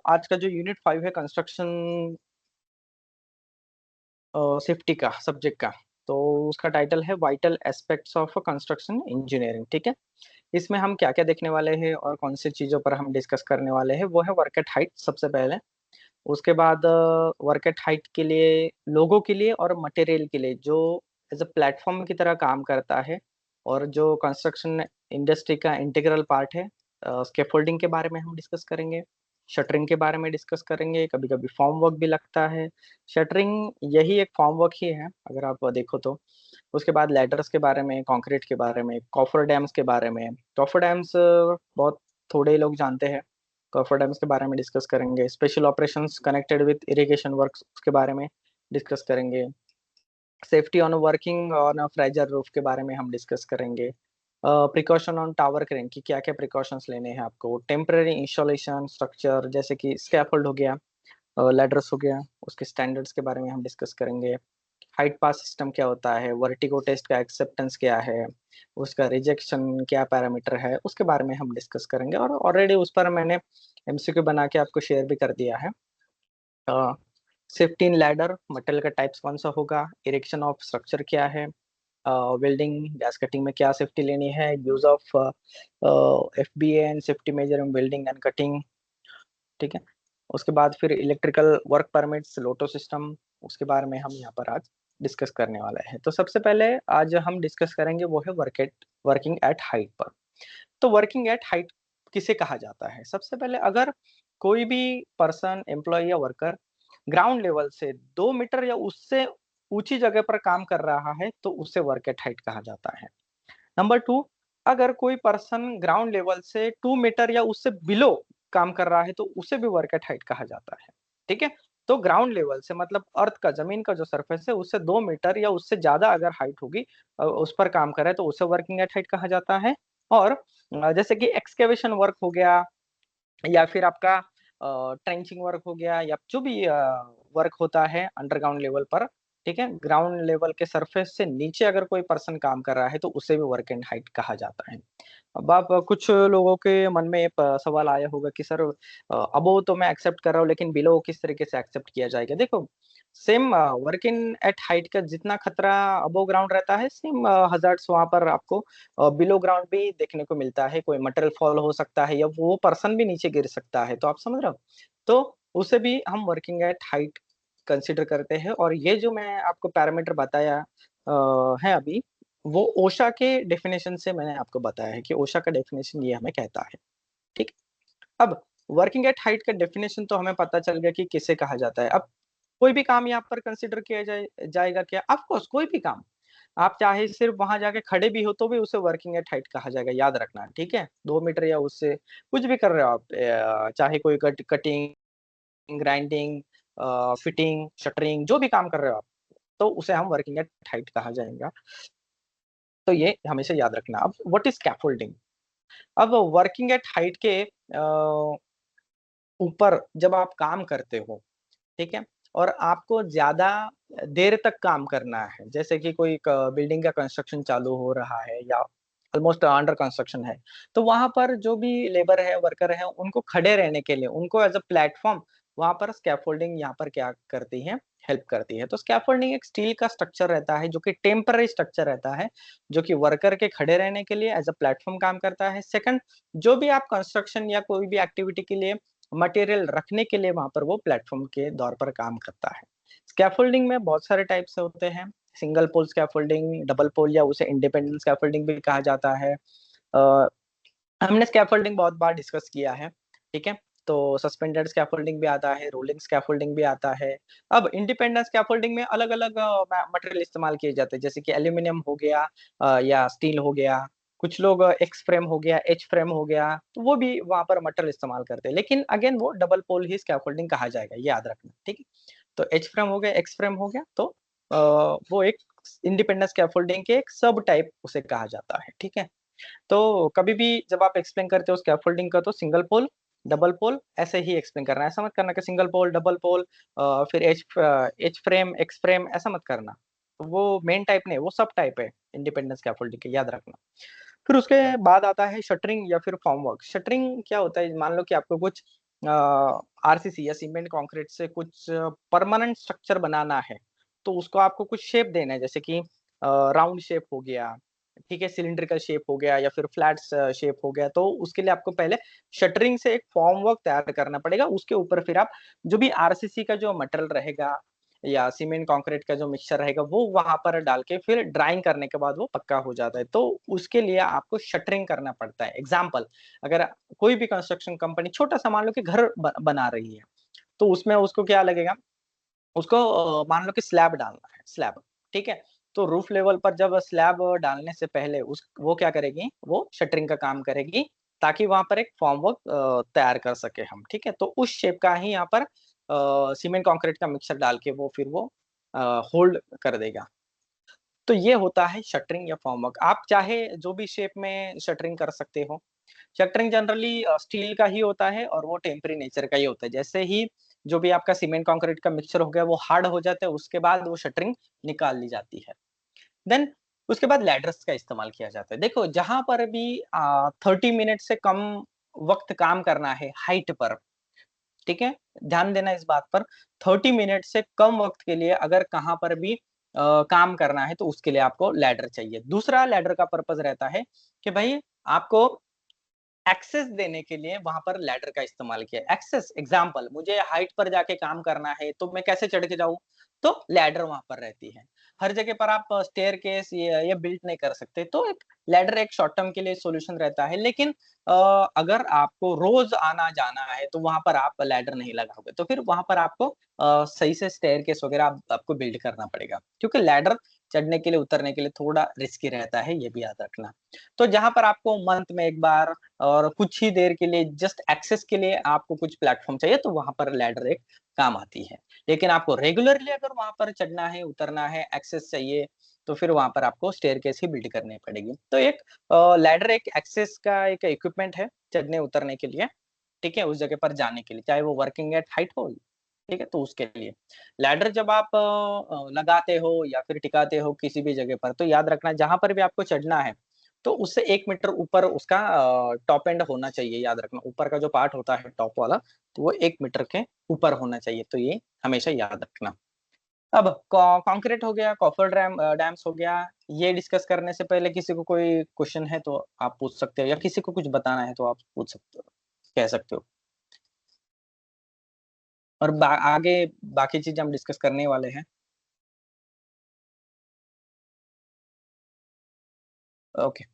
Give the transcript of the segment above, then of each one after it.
आज का जो यूनिट 5 है कंस्ट्रक्शन सेफ्टी का सब्जेक्ट का, तो उसका टाइटल है vital aspects of construction engineering. ठीक है, इसमें हम क्या क्या देखने वाले हैं और कौन सी चीज़ों पर हम डिस्कस करने वाले हैं, वो है वर्क एट हाइट सबसे पहले। उसके बाद वर्क एट हाइट के लिए लोगों के लिए और मटेरियल के लिए जो एज अ प्लेटफॉर्म की तरह काम करता है और जो कंस्ट्रक्शन इंडस्ट्री का इंटीग्रल पार्ट है, स्कैफोल्डिंग के बारे में हम डिस्कस करेंगे। शटरिंग के बारे में डिस्कस करेंगे, कभी कभी फॉर्म वर्क भी लगता है। शटरिंग यही एक फॉर्म वर्क ही है अगर आप देखो तो। उसके बाद लेटर्स के बारे में, कंक्रीट के बारे में, कॉफर डैम्स के बारे में। कॉफर डैम्स बहुत थोड़े लोग जानते हैं। कॉफर डैम्स के बारे में डिस्कस करेंगे। Special operations connected with irrigation works उसके बारे में डिस्कस करेंगे। Safety on working on Fraser roof के बारे में हम डिस्कस करेंगे। प्रिकॉशन ऑन टावर क्रेन की क्या क्या प्रिकॉशंस लेने हैं आपको। टेम्पररी इंस्टॉलेशन स्ट्रक्चर जैसे कि स्कैफोल्ड हो गया, लैडर्स हो गया, उसके स्टैंडर्ड्स के बारे में हम डिस्कस करेंगे। हाइट पास सिस्टम क्या होता है, वर्टिगो टेस्ट का एक्सेप्टेंस क्या है, उसका रिजेक्शन क्या पैरामीटर है, उसके बारे में हम डिस्कस करेंगे। और ऑलरेडी उस पर मैंने एमसीक्यू बना के आपको शेयर भी कर दिया है। सेफ्टी इन लैडर, मटेरियल का टाइप्स कौन सा होगा, इरेक्शन ऑफ स्ट्रक्चर क्या है, वेल्डिंग गैस कटिंग में क्या सेफ्टी लेनी है, use of FBA and safety measure in welding and cutting. ठीक है, उसके बाद फिर इलेक्ट्रिकल वर्क परमिट्स, लोटो सिस्टम, उसके बारे में हम यहाँ पर आज डिस्कस करने वाले हैं। तो सबसे पहले आज हम डिस्कस करेंगे वो है वर्किंग एट हाइट पर। तो वर्किंग एट हाइट किसे कहा जाता है? सबसे पहले अगर कोई भी पर्सन, एम्प्लॉय या वर्कर ग्राउंड लेवल से 2 मीटर या उससे ऊंची जगह पर काम कर रहा है तो उसे वर्क एट हाइट कहा जाता है। नंबर टू, अगर कोई पर्सन ग्राउंड लेवल से 2 मीटर या उससे बिलो काम कर रहा है तो उसे भी वर्क एट हाइट कहा जाता है। ठीक है, तो ग्राउंड लेवल से मतलब अर्थ का, जमीन का जो सरफेस है उससे 2 मीटर या उससे ज्यादा अगर हाइट होगी, उस पर काम कर रहा है तो उसे वर्किंग एट हाइट कहा जाता है। और जैसे कि एक्सकेवेशन वर्क हो गया या फिर आपका ट्रेंचिंग वर्क हो गया या जो भी वर्क होता है अंडरग्राउंड लेवल पर। ठीक है, ग्राउंड लेवल के सरफेस से नीचे अगर कोई पर्सन काम कर रहा है तो उसे भी वर्क एंड हाइट कहा जाता है। अब आप कुछ लोगों के मन में सवाल आया होगा कि सर अबोव तो मैं एक्सेप्ट कर रहा हूँ लेकिन बिलो किस तरीके से एक्सेप्ट किया जाएगा। देखो, same work in at height का जितना खतरा अबोव ग्राउंड रहता है, सेम हजार्ड्स वहां पर आपको बिलो ग्राउंड भी देखने को मिलता है। कोई मटेरियल फॉल हो सकता है या वो पर्सन भी नीचे गिर सकता है, तो आप समझ रहे हो। तो उसे भी हम वर्किंग एट हाइट कंसिडर करते हैं। और ये जो मैं आपको पैरामीटर बताया है अभी, वो ओशा के डेफिनेशन से मैंने आपको बताया है कि ओशा का डेफिनेशन ये हमें कहता है। ठीक, अब वर्किंग एट हाइट का डेफिनेशन तो हमें पता चल गया कि किसे कहा जाता है। अब कोई भी काम यहाँ पर कंसिडर किया जाएगा क्या? ऑफ कोर्स, कोई भी काम। आप चाहे सिर्फ वहां जाके खड़े भी हो तो भी उसे वर्किंग एट हाइट कहा जाएगा, याद रखना। ठीक है, 2 मीटर या उससे कुछ भी कर रहे हो आप, चाहे कोई कटिंग, ग्राइंडिंग, फिटिंग, शटरिंग, जो भी काम कर रहे हो आप, तो उसे हम वर्किंग एट हाइट कहा जाएगा। तो ये हमेशा याद रखना। अब व्हाट इज स्कैफोल्डिंग? अब वर्किंग एट हाइट के ऊपर जब आप काम करते हो, ठीक है, और आपको ज्यादा देर तक काम करना है, जैसे कि कोई बिल्डिंग का कंस्ट्रक्शन चालू हो रहा है या ऑलमोस्ट अंडर कंस्ट्रक्शन है, तो वहां पर जो भी लेबर है, वर्कर है, उनको खड़े रहने के लिए, उनको एज अ प्लेटफॉर्म वहां पर स्कैफोल्डिंग यहाँ पर क्या करती है, हेल्प करती है। तो स्कैफोल्डिंग एक स्टील का स्ट्रक्चर रहता है जो कि टेम्पररी स्ट्रक्चर रहता है, जो कि वर्कर के खड़े रहने के लिए एज अ प्लेटफॉर्म काम करता है। सेकंड, जो भी आप कंस्ट्रक्शन या कोई भी एक्टिविटी के लिए मटेरियल रखने के लिए वहां पर वो प्लेटफॉर्म के दौर पर काम करता है। स्कैफोल्डिंग में बहुत सारे टाइप्स होते हैं। Single pole scaffolding, double pole या उसे इंडिपेंडेंट स्कैफोल्डिंग भी कहा जाता है। अ, हमने स्कैफोल्डिंग बहुत बार डिस्कस किया है। ठीक है, तो सस्पेंडेड स्कैफोल्डिंग भी आता है, रोलिंग स्कैफोल्डिंग भी आता है। अब इंडिपेंडेंट स्कैफोल्डिंग में अलग अलग मटेरियल इस्तेमाल किए जाते हैं, जैसे कि एल्यूमिनियम हो गया या स्टील हो गया। कुछ लोग एक्स फ्रेम हो गया, एच फ्रेम हो गया, तो वो भी वहां पर मटेरियल इस्तेमाल करते हैं। लेकिन अगेन वो डबल पोल ही स्कैफोल्डिंग कहा जाएगा, ये याद रखना। ठीक है, तो एच फ्रेम हो गया, एक्स फ्रेम हो गया, तो वो एक इंडिपेंडेंट स्कैफोल्डिंग के एक सब टाइप उसे कहा जाता है। ठीक है, तो कभी भी जब आप एक्सप्लेन करते हो स्कैफोल्डिंग का तो सिंगल पोल, डबल पोल ऐसे ही एक्सप्लेन करना है। ऐसा मत करना कि सिंगल पोल, डबल पोल, फिर एच फ्रेम, एक्स फ्रेम, ऐसा मत करना। तो वो मेन टाइप नहीं, वो सब टाइप है इंडिपेंडेंट स्कैफोल्डिंग के, याद रखना। फिर उसके बाद आता है शटरिंग या फिर फॉर्म वर्क। शटरिंग क्या होता है? मान लो कि आपको कुछ आरसीसी या सीमेंट कंक्रीट से कुछ परमानेंट स्ट्रक्चर बनाना है, तो उसको आपको कुछ शेप देना है, जैसे कि राउंड शेप हो गया, ठीक है, सिलिंड्रिकल शेप हो गया या फिर फ्लैट शेप हो गया। तो उसके लिए आपको पहले शटरिंग से एक फॉर्म वर्क तैयार करना पड़ेगा। उसके ऊपर फिर आप जो भी आरसीसी का जो मटेरियल रहेगा या सीमेंट कंक्रीट का जो मिक्सचर रहेगा वो वहां पर डाल के फिर ड्राइंग करने के बाद वो पक्का हो जाता है। तो उसके लिए आपको शटरिंग करना पड़ता है। एग्जाम्पल, अगर कोई भी कंस्ट्रक्शन कंपनी छोटा सा मान लो कि घर बना रही है, तो उसमें उसको क्या लगेगा, उसको मान लो कि स्लैब डालना है, स्लैब, ठीक है। तो रूफ लेवल पर जब स्लैब डालने से पहले उस वो क्या करेगी, वो शटरिंग का काम करेगी, ताकि वहां पर एक फॉर्म वर्क तैयार कर सके हम, ठीक है। तो उस शेप का ही यहाँ पर सीमेंट कंक्रीट का मिक्सर डाल के वो फिर वो होल्ड कर देगा। तो ये होता है शटरिंग या फॉर्म वर्क। आप चाहे जो भी शेप में शटरिंग कर सकते हो। शटरिंग जनरली स्टील का ही होता है और वो टेम्परी नेचर का ही होता है। जैसे ही जो भी आपका सीमेंट कंक्रीट का मिक्सचर हो गया वो हार्ड हो जाता है, उसके बाद वो शटरिंग निकाल ली जाती है। देन उसके बाद लैडर्स का इस्तेमाल किया जाता है। देखो जहां पर भी 30 मिनट से कम वक्त काम करना है हाइट पर, ठीक है, ध्यान देना इस बात पर। 30 मिनट से कम वक्त के लिए अगर कहां पर भी काम करना है तो उसके लिए आपको लैडर चाहिए। दूसरा लैडर का पर्पज रहता है कि भाई आपको एक्सेस देने के लिए वहां पर लैडर का इस्तेमाल किया। एक्सेस, एग्जांपल, मुझे हाइट पर जाके काम करना है तो मैं कैसे चढ़ के जाऊं, तो लैडर वहां पर रहती है। हर जगह पर आप स्टेयर केस ये बिल्ड नहीं कर सकते, तो एक लैडर एक शॉर्ट टर्म के लिए सॉल्यूशन रहता है। लेकिन अगर आपको रोज आना जाना है तो वहां पर आप लैडर नहीं लगाओगे, तो फिर वहां पर आपको सही से स्टेयर केस वगैरह आपको बिल्ड करना पड़ेगा, क्योंकि लैडर चढ़ने के लिए उतरने के लिए थोड़ा रिस्की रहता है, ये भी याद रखना। तो जहां पर आपको मंथ में एक बार और कुछ ही देर के लिए जस्ट एक्सेस के लिए आपको कुछ प्लेटफॉर्म चाहिए, तो वहां पर लैडर एक काम आती है। लेकिन आपको रेगुलरली अगर वहां पर चढ़ना है, उतरना है, एक्सेस चाहिए, तो फिर वहां पर आपको स्टेयरकेस ही बिल्ड करनी पड़ेगी। तो एक लैडर एक एक्सेस का एक इक्विपमेंट है चढ़ने उतरने के लिए, ठीक है, उस जगह पर जाने के लिए, चाहे वो वर्किंग एट हाइट हो, ठीक है, तो उसके लिए लैडर जब आप लगाते हो या फिर टिकाते हो किसी भी जगह पर, तो याद रखना जहां पर भी आपको चढ़ना है तो उससे 1 मीटर ऊपर उसका टॉप एंड होना चाहिए। याद रखना ऊपर का जो पार्ट होता है टॉप वाला, तो वो 1 मीटर के ऊपर होना चाहिए, तो ये हमेशा याद रखना। अब कॉन्क्रीट हो गया, कॉफर डैम्स हो गया, ये डिस्कस करने से पहले किसी को कोई क्वेश्चन है तो आप पूछ सकते हो, या किसी को कुछ बताना है तो आप पूछ सकते हो, कह सकते हो। और आगे बाकी चीज हम डिस्कस करने वाले हैं। Okay,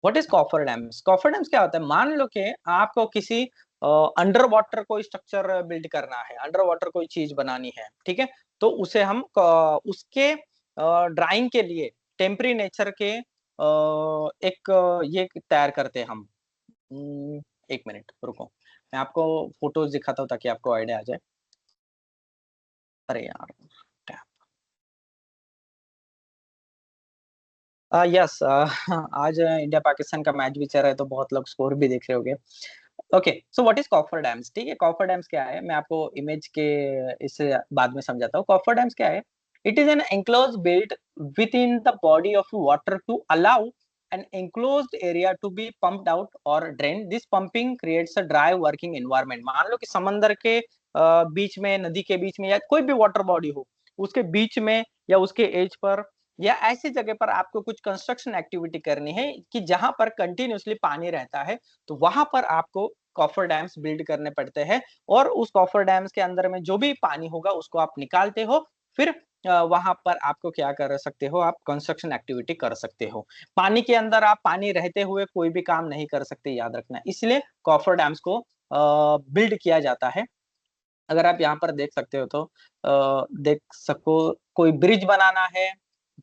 what is coffer dams? Coffer dams क्या होता है, मान लो कि आपको किसी अंडर वाटर कोई स्ट्रक्चर बिल्ड करना है, अंडर वाटर कोई चीज बनानी है, ठीक है, तो उसे हम उसके ड्राइंग के लिए टेम्परी नेचर के एक ये तैयार करते हैं हम। 1 मिनट रुको, मैं आपको फोटोज दिखाता हूँ ताकि आपको आइडिया आ जाए। अरे यार, यस, आज इंडिया पाकिस्तान का मैच भी चल रहा है तो बहुत लोग स्कोर भी देख रहे होंगे। Okay, so what is coffer dams? ठीक है, कॉफर डैम्स क्या है, मैं आपको इमेज के इससे बाद में समझाता हूँ। कॉफर डैम्स क्या है? It is an enclose built within the body of water to allow an enclosed area to be pumped out or drained. This pumping creates a dry working environment. मान लो कि समंदर के बीच में, नदी के बीच में, या कोई भी वाटर बॉडी हो उसके बीच में या उसके एज पर या ऐसी जगह पर आपको कुछ कंस्ट्रक्शन एक्टिविटी करनी है कि जहां पर कंटिन्यूअसली पानी रहता है, तो वहां पर आपको कॉफर डैम्स बिल्ड करने पड़ते हैं। और उस कॉफर डैम्स के अंदर में जो भी पानी होगा उसको आप निकालते हो, फिर वहां पर आपको क्या कर सकते हो, आप कंस्ट्रक्शन एक्टिविटी कर सकते हो। पानी के अंदर आप पानी रहते हुए कोई भी काम नहीं कर सकते, याद रखना। इसलिए कॉफर डैम्स को बिल्ड किया जाता है। अगर आप यहाँ पर देख सकते हो तो देख सको, कोई ब्रिज बनाना है,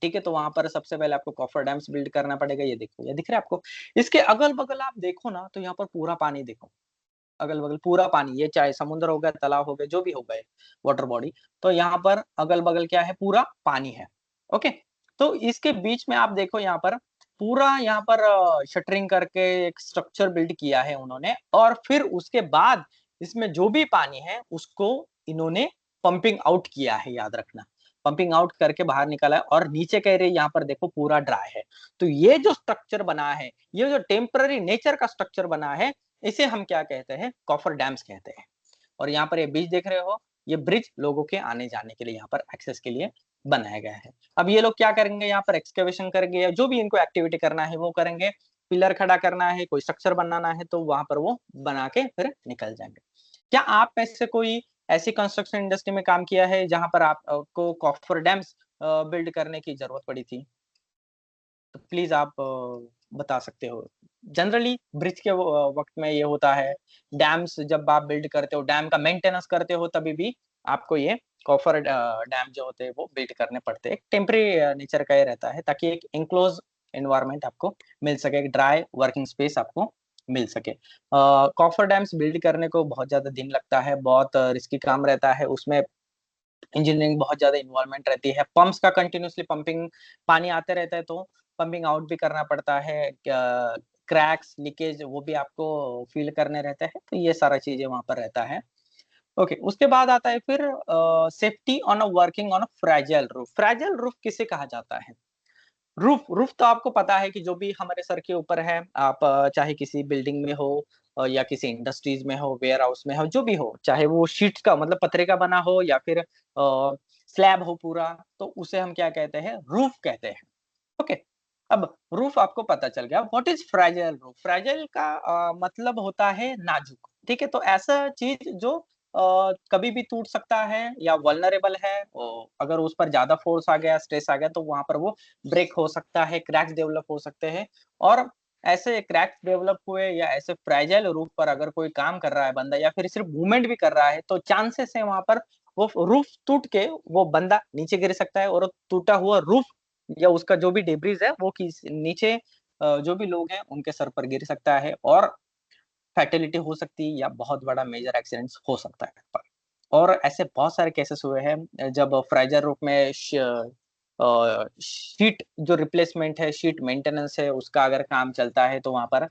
ठीक है, तो वहां पर सबसे पहले आपको कॉफर डैम्स बिल्ड करना पड़ेगा। ये देखो, ये दिख रहा है आपको? इसके अगल बगल आप देखो ना, तो यहाँ पर पूरा पानी देखो, अगल बगल पूरा पानी, ये चाहे समुद्र हो गया, तालाब हो गए, जो भी हो गए वाटर बॉडी, तो यहाँ पर अगल बगल क्या है, पूरा पानी है। ओके, तो इसके बीच में आप देखो, यहाँ पर पूरा, यहाँ पर शटरिंग करके एक स्ट्रक्चर बिल्ड किया है उन्होंने, और फिर उसके बाद इसमें जो भी पानी है उसको इन्होंने पंपिंग आउट किया है, याद रखना। पंपिंग आउट करके बाहर निकाला है, और नीचे कह रहे यहाँ पर देखो पूरा ड्राई है। तो ये जो स्ट्रक्चर बना है, ये जो टेम्पररी नेचर का स्ट्रक्चर बना है, इसे हम क्या कहते हैं, कॉफर डैम्स कहते हैं। और यहाँ पर ये ब्रिज देख रहे हो, ये ब्रिज लोगों के आने-जाने के लिए यहाँ पर एक्सेस के लिए बनाया गया है। अब ये लोग क्या करेंगे, यहाँ पर एक्सकवेशन करेंगे या जो भी इनको एक्टिविटी करना है वो करेंगे। पिलर खड़ा करना है, कोई स्ट्रक्चर बनाना है तो वहाँ पर वो बना के फिर निकल जाएँगे। क्या आप में से कोई ऐसी कंस्ट्रक्शन इंडस्ट्री में काम किया है जहाँ पर आप को कॉफर डैम्स बिल्ड करने की ज़रूरत पड़ी थी? तो प्लीज़ आप बता सकते हो। जनरली ब्रिज के वक़्त में ये होता है, डैम्स जब आप बिल्ड करते हो, डैम का मेंटेनेंस करते हो तभी भी आपको ये कॉफर डैम जो होते हैं वो बिल्ड करने पड़ते हैं। टेम्परेरी नेचर का ये रहता है ताकि एक एन्क्लोज़ एनवायरनमेंट आपको मिल सके, एक ड्राई वर्किंग स्पेस आपको मिल सके। कॉफर डैम्स बिल्ड करने को बहुत ज़्यादा दिन लगता है, बहुत रिस्की काम रहता है, उसमें इंजीनियरिंग बहुत ज़्यादा इन्वॉल्वमेंट रहती है। पंप्स का कंटीन्यूअसली पंपिंग पानी आते रहता है तो पंपिंग आउट भी करना पड़ता है। क्रैक्स, लीकेज वो भी आपको फ़ील करने रहते हैं, तो ये सारा चीज़ें वहाँ पर रहता है। ओके, उसके बाद आता है फिर safety on a working on a fragile roof. Fragile roof किसे कहा जाता है? रूफ रूफ तो आपको पता है कि जो भी हमारे सर के ऊपर है, आप चाहे किसी बिल्डिंग में हो या किसी इंडस्ट्रीज में हो, वेयर हाउस में हो, जो भी हो, चाहे वो शीट्स का मतलब पतरे का बना हो या फिर स्लैब हो पूरा, तो उसे हम क्या कहते हैं? रूफ कहते हैं। ओके, अब रूफ आपको पता चल गया। What is fragile roof? Fragile का मतलब होता है नाजुक। ठीक है, तो ऐसा चीज जो कभी भी टूट सकता है या वल्नरेबल है, अगर उस पर ज्यादा फोर्स आ गया, स्ट्रेस आ गया तो वहां पर वो ब्रेक हो सकता है, क्रैक्स डेवलप हो सकते हैं। और ऐसे क्रैक्स डेवलप हुए या ऐसे फ्रैजाइल रूफ पर अगर कोई काम कर रहा है बंदा या फिर सिर्फ मूवमेंट भी कर रहा है तो चांसेस है वहां पर वो रूफ टूट के वो बंदा नीचे गिर सकता है, और टूटा हुआ रूफ या उसका जो भी डेब्रिस है वो किस नीचे जो भी लोग हैं उनके सर पर गिर सकता है और फैटेलिटी हो सकती है या बहुत बड़ा मेजर एक्सीडेंट्स हो सकता है पर। और ऐसे बहुत सारे केसेस हुए हैं जब फ्राइजर रूप में शीट जो रिप्लेसमेंट है, शीट मेंटेनेंस है, उसका अगर काम चलता है तो वहाँ पर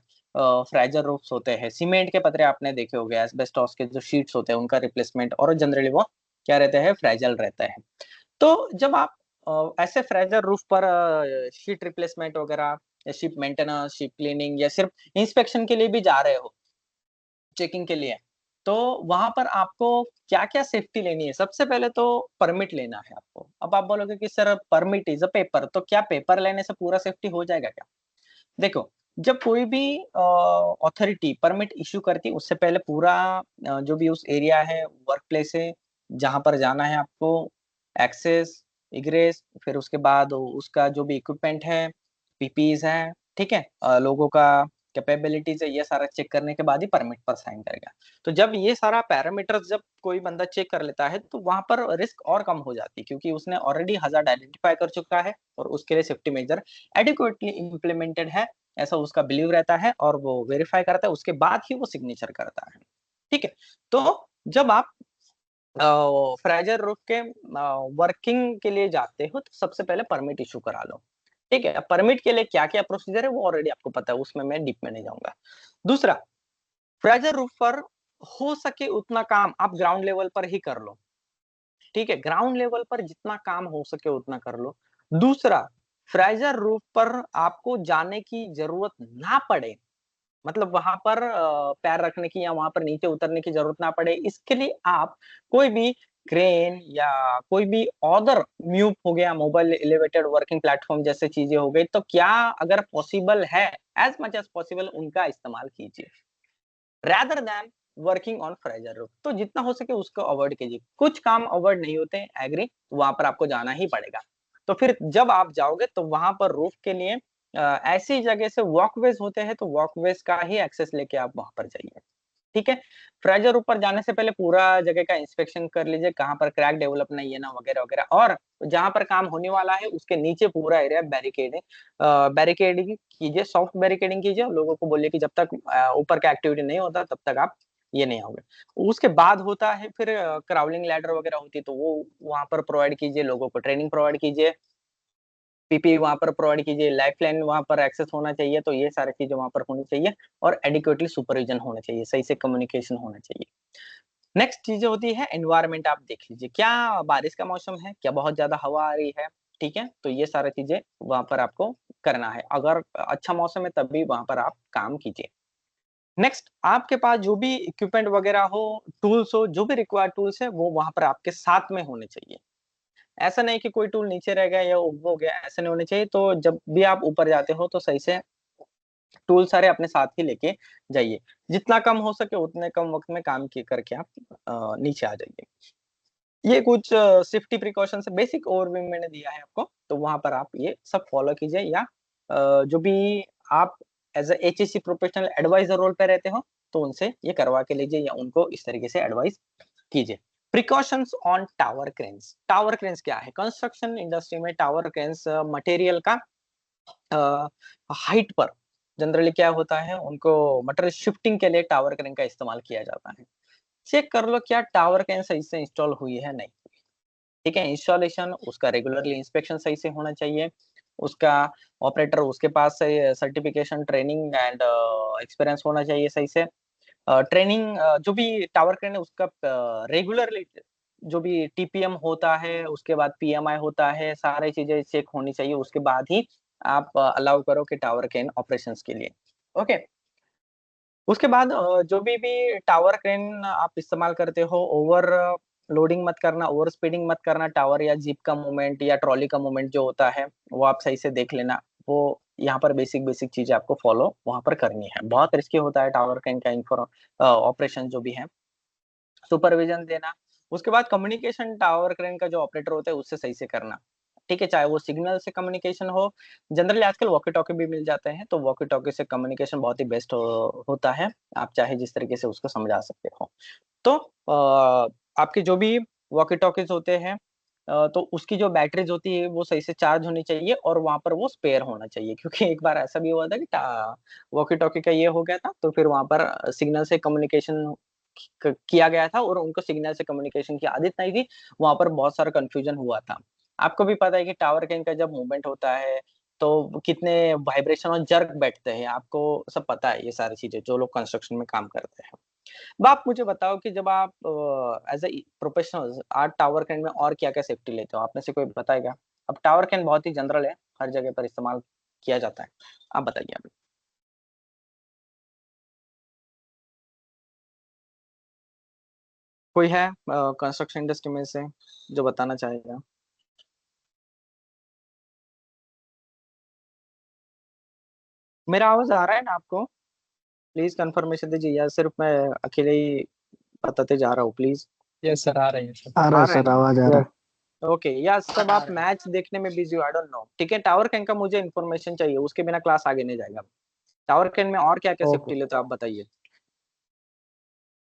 फ्राइजर रूफ्स होते हैं। सीमेंट के पतरे आपने देखे होंगे, एस्बेस्टॉस के जो शीट्स होते हैं उनका रिप्लेसमेंट, और जनरली वो क्या रहते हैं? फ्राइजल रहते हैं। तो जब आप ऐसे फ्रेजर रूफ पर शीट रिप्लेसमेंट वगैरह या शिप मेंटेनेंस, शिप क्लीनिंग या सिर्फ इंस्पेक्शन के लिए भी जा रहे हो, चेकिंग के लिए, तो वहाँ पर आपको क्या-क्या सेफ्टी लेनी है? सबसे पहले तो परमिट लेना है आपको। अब आप बोलोगे कि sir permit is a paper, तो क्या पेपर लेने से पूरा सेफ्टी हो जाएगा क्या? देखो, जब कोई भी अथॉरिटी परमिट इश्यू करती है उससे पहले पूरा जो भी उस एरिया है, वर्क प्लेस है, जहाँ पर जाना है आपको, एक्सेस, इग्रेस, फिर उसके बाद उसका जो भी इक्विपमेंट है, पीपीज़ हैं, ठीक है? लोगों का कैपेबिलिटीज़ है, ये सारा चेक करने के बाद ही परमिट पर साइन करेगा। तो जब ये सारा पैरामीटर्स जब कोई बंदा चेक कर लेता है, तो वहाँ पर रिस्क और कम हो जाती है क्योंकि उसने ऑलरेडी हज़ार्ड आइडेंटिफाई कर चुका है और उसके लिए सेफ्टी मेजर एडिक्वेटली इम्प्लीमेंटेड है, ऐसा उसका बिलीव रहता है और वो वेरीफाई करता है, उसके बाद ही वो सिग्नेचर करता है। ठीक है? तो जब आप फ्रेजर रूफ के वर्किंग के लिए जाते हो तो सबसे पहले परमिट इश्यू करा लो। ठीक है? अब परमिट के लिए क्या-क्या प्रोसीजर है वो ऑलरेडी आपको पता है, उसमें मैं डीप में नहीं जाऊँगा। दूसरा, फ्रेजर रूफ पर हो सके उतना काम आप ग्राउंड लेवल पर ही कर लो। ठीक है? ग्राउंड लेवल पर जितना काम हो सके उतना कर लो। दूसरा, फ्रेजर रूफ पर आपको जाने की ज़रूरत ना पड़े, मतलब वहाँ पर पैर रखने की या वहाँ पर नीचे उतरने की ज़रूरत ना पड़े, इसके लिए आप कोई भी क्रेन या कोई भी अदर म्यूप हो गया, मोबाइल एलिवेटेड वर्किंग प्लेटफ़ॉर्म जैसे चीज़ें हो गई, तो क्या अगर पॉसिबल है, एज़ मच एज़ पॉसिबल उनका इस्तेमाल कीजिए। Rather than working on Fraser roof, तो जितना हो सके उसको अवॉइड कीजिए। कुछ काम अवॉइड नहीं होते हैं, एग्री, वहाँ पर आपको जाना ही पड़ेगा। तो फिर जब आप जाओगे तो वहाँ पर रूफ के लिए ऐसी जगह से वॉकवेज होते हैं तो वॉकवेज का ही एक्सेस लेके आप वहाँ पर जाइए। ठीक है? फ्रेजर ऊपर जाने से पहले पूरा जगह का इंस्पेक्शन कर लीजिए, कहाँ पर क्रैक डेवलप नहीं है ना वगैरह-वगैरह, और जहाँ पर काम होने वाला है उसके नीचे पूरा एरिया बैरिकेड है। बैरिकेडिंग कीजिए, सॉफ्ट बैरिकेडिंग कीजिए और लोगों को बोलिए कि जब तक ऊपर का एक्टिविटी नहीं होता तब तक आप ये नहीं आओगे। उसके बाद होता है फिर क्राउलिंग लैडर वगैरह होती है तो वो वहाँ पर प्रोवाइड कीजिए, लोगों को ट्रेनिंग प्रोवाइड कीजिए। पीपी वहाँ पर प्रोवाइड कीजिए, लाइफलाइन वहाँ पर एक्सेस होना चाहिए, तो ये सारी चीज़ें वहाँ पर होनी चाहिए और एडिक्वेटली सुपरविज़न होना चाहिए, सही से कम्युनिकेशन होना चाहिए। नेक्स्ट चीज़ें होती है एनवायरनमेंट, आप देख लीजिए, क्या बारिश का मौसम है? क्या बहुत ज़्यादा हवा आ रही है? ठीक है? तो ये सारी चीज़ें वहाँ पर आपको करना है। अगर अच्छा मौसम है तब भी वहाँ पर आप काम कीजिए। नेक्स्ट, आपके पास जो भी इक्विपमेंट वगैरह हो, टूल्स हो, जो भी रिक्वायर्ड टूल्स है वो वहां पर आपके साथ में होने चाहिए। ऐसा नहीं कि कोई टूल नीचे रह गया या हो गया, ऐसा नहीं होने चाहिए। तो जब भी आप ऊपर जाते हो तो सही से टूल सारे अपने साथ ही लेके जाइए। जितना कम हो सके उतने कम वक्त में काम करके आप नीचे आ जाइए। ये कुछ सेफ्टी प्रिकॉशंस बेसिक ओवरव्यू मैंने दिया है आपको, तो वहां पर आप ये सब फॉलो कीजिए। या जो भी आप as a HSC professional advisor role पे रहते हो तो उनसे ये करवा के लीजिए या उनको इस तरीके से एडवाइस कीजिए। Precautions on tower cranes. Tower cranes क्या है? कंस्ट्रक्शन इंडस्ट्री में टावर क्रेन्स मटेरियल का हाइट पर जनरली क्या होता है, उनको मटेरियल शिफ्टिंग के लिए टावर क्रेन का इस्तेमाल किया जाता है। चेक कर लो क्या टावर क्रेन सही से इंस्टॉल हुई है नहीं। ठीक है, इंस्टॉलेशन उसका रेगुलरली इंस्पेक्शन सही से होना चाहिए। उसका ऑपरेटर उसके पास से सर्टिफिकेशन ट्रेनिंग एंड एक्सपीरियंस होना चाहिए सही से। ट्रेनिंग जो भी टावर क्रेन है उसका रेगुलरली जो भी टीपीएम होता है, उसके बाद पीएमआई होता है, सारी चीजें चेक होनी चाहिए। उसके बाद ही आप अलाउ करो कि टावर क्रेन ऑपरेशंस के लिए। ओके। उसके बाद जो भी टावर क्रेन आप इस्तेमाल करते हो, ओवर लोडिंग मत करना, ओवर स्पीडिंग मत करना। टावर या जीप का मूवमेंट या ट्रॉली का मूवमेंट जो होता है वो आप सही से देख लेना। वो यहाँ पर बेसिक बेसिक चीजें आपको फॉलो वहां पर करनी है। बहुत रिस्की होता है टावर क्रेन का ऑपरेशन जो भी है। सुपरविजन देना। उसके बाद कम्युनिकेशन टावर क्रेन का जो ऑपरेटर होता है उससे सही से करना। ठीक है, चाहे वो सिग्नल से कम्युनिकेशन हो, जनरली आजकल वॉकी टॉकी भी मिल जाते हैं, तो वॉकी टॉकी से कम्युनिकेशन बहुत ही बेस्ट होता है। आप चाहे जिस तरीके से उसको समझा सकते हो। तो आपके जो भी वॉकी टॉकीज होते हैं, तो उसकी जो बैटरीज होती है वो सही से चार्ज होनी चाहिए और वहां पर वो स्पेयर होना चाहिए। क्योंकि एक बार ऐसा भी हुआ था कि वॉकी टॉकी का ये हो गया था, तो फिर वहां पर सिग्नल से कम्युनिकेशन किया गया था और उनको सिग्नल से कम्युनिकेशन की आदत नहीं थी। वहां पर बहुत सारा कंफ्यूजन हुआ था। आपको भी पता है कि टावर कैन का जब मूवमेंट होता है तो कितने वाइब्रेशन और जर्क बैठते हैं, आपको सब पता है ये सारी चीजें जो लोग कंस्ट्रक्शन में काम करते हैं। अब आप मुझे बताओ कि जब आप एज ए प्रोफेशनल आप टावर कैन में और क्या क्या सेफ्टी लेते हो, आप में से कोई बताएगा? अब टावर कैन बहुत ही जनरल है, हर जगह पर इस्तेमाल किया जाता है। आप बताइए अभी। कोई है कंस्ट्रक्शन इंडस्ट्री में से जो बताना चाहेगा? मेरा आवाज आ रहा है ना आपको? प्लीज कंफर्मेशन दीजिए, या सिर्फ मैं अकेले ही बताते जा रहा हूँ प्लीज। यस सर, आ रही है सर। आ रहा आ है रहा है सर, ना? आवाज आ रहा यस। है। ओके, या सब आप मैच देखने में बिजी हो, आई डोंट नो। ठीक है, टावर कैन का मुझे इन्फॉर्मेशन चाहिए, उसके बिना क्लास आगे नहीं जाएगा। टावर कैन में और क्या क्या ओके सेफ्टी लेते हो आप बताइए।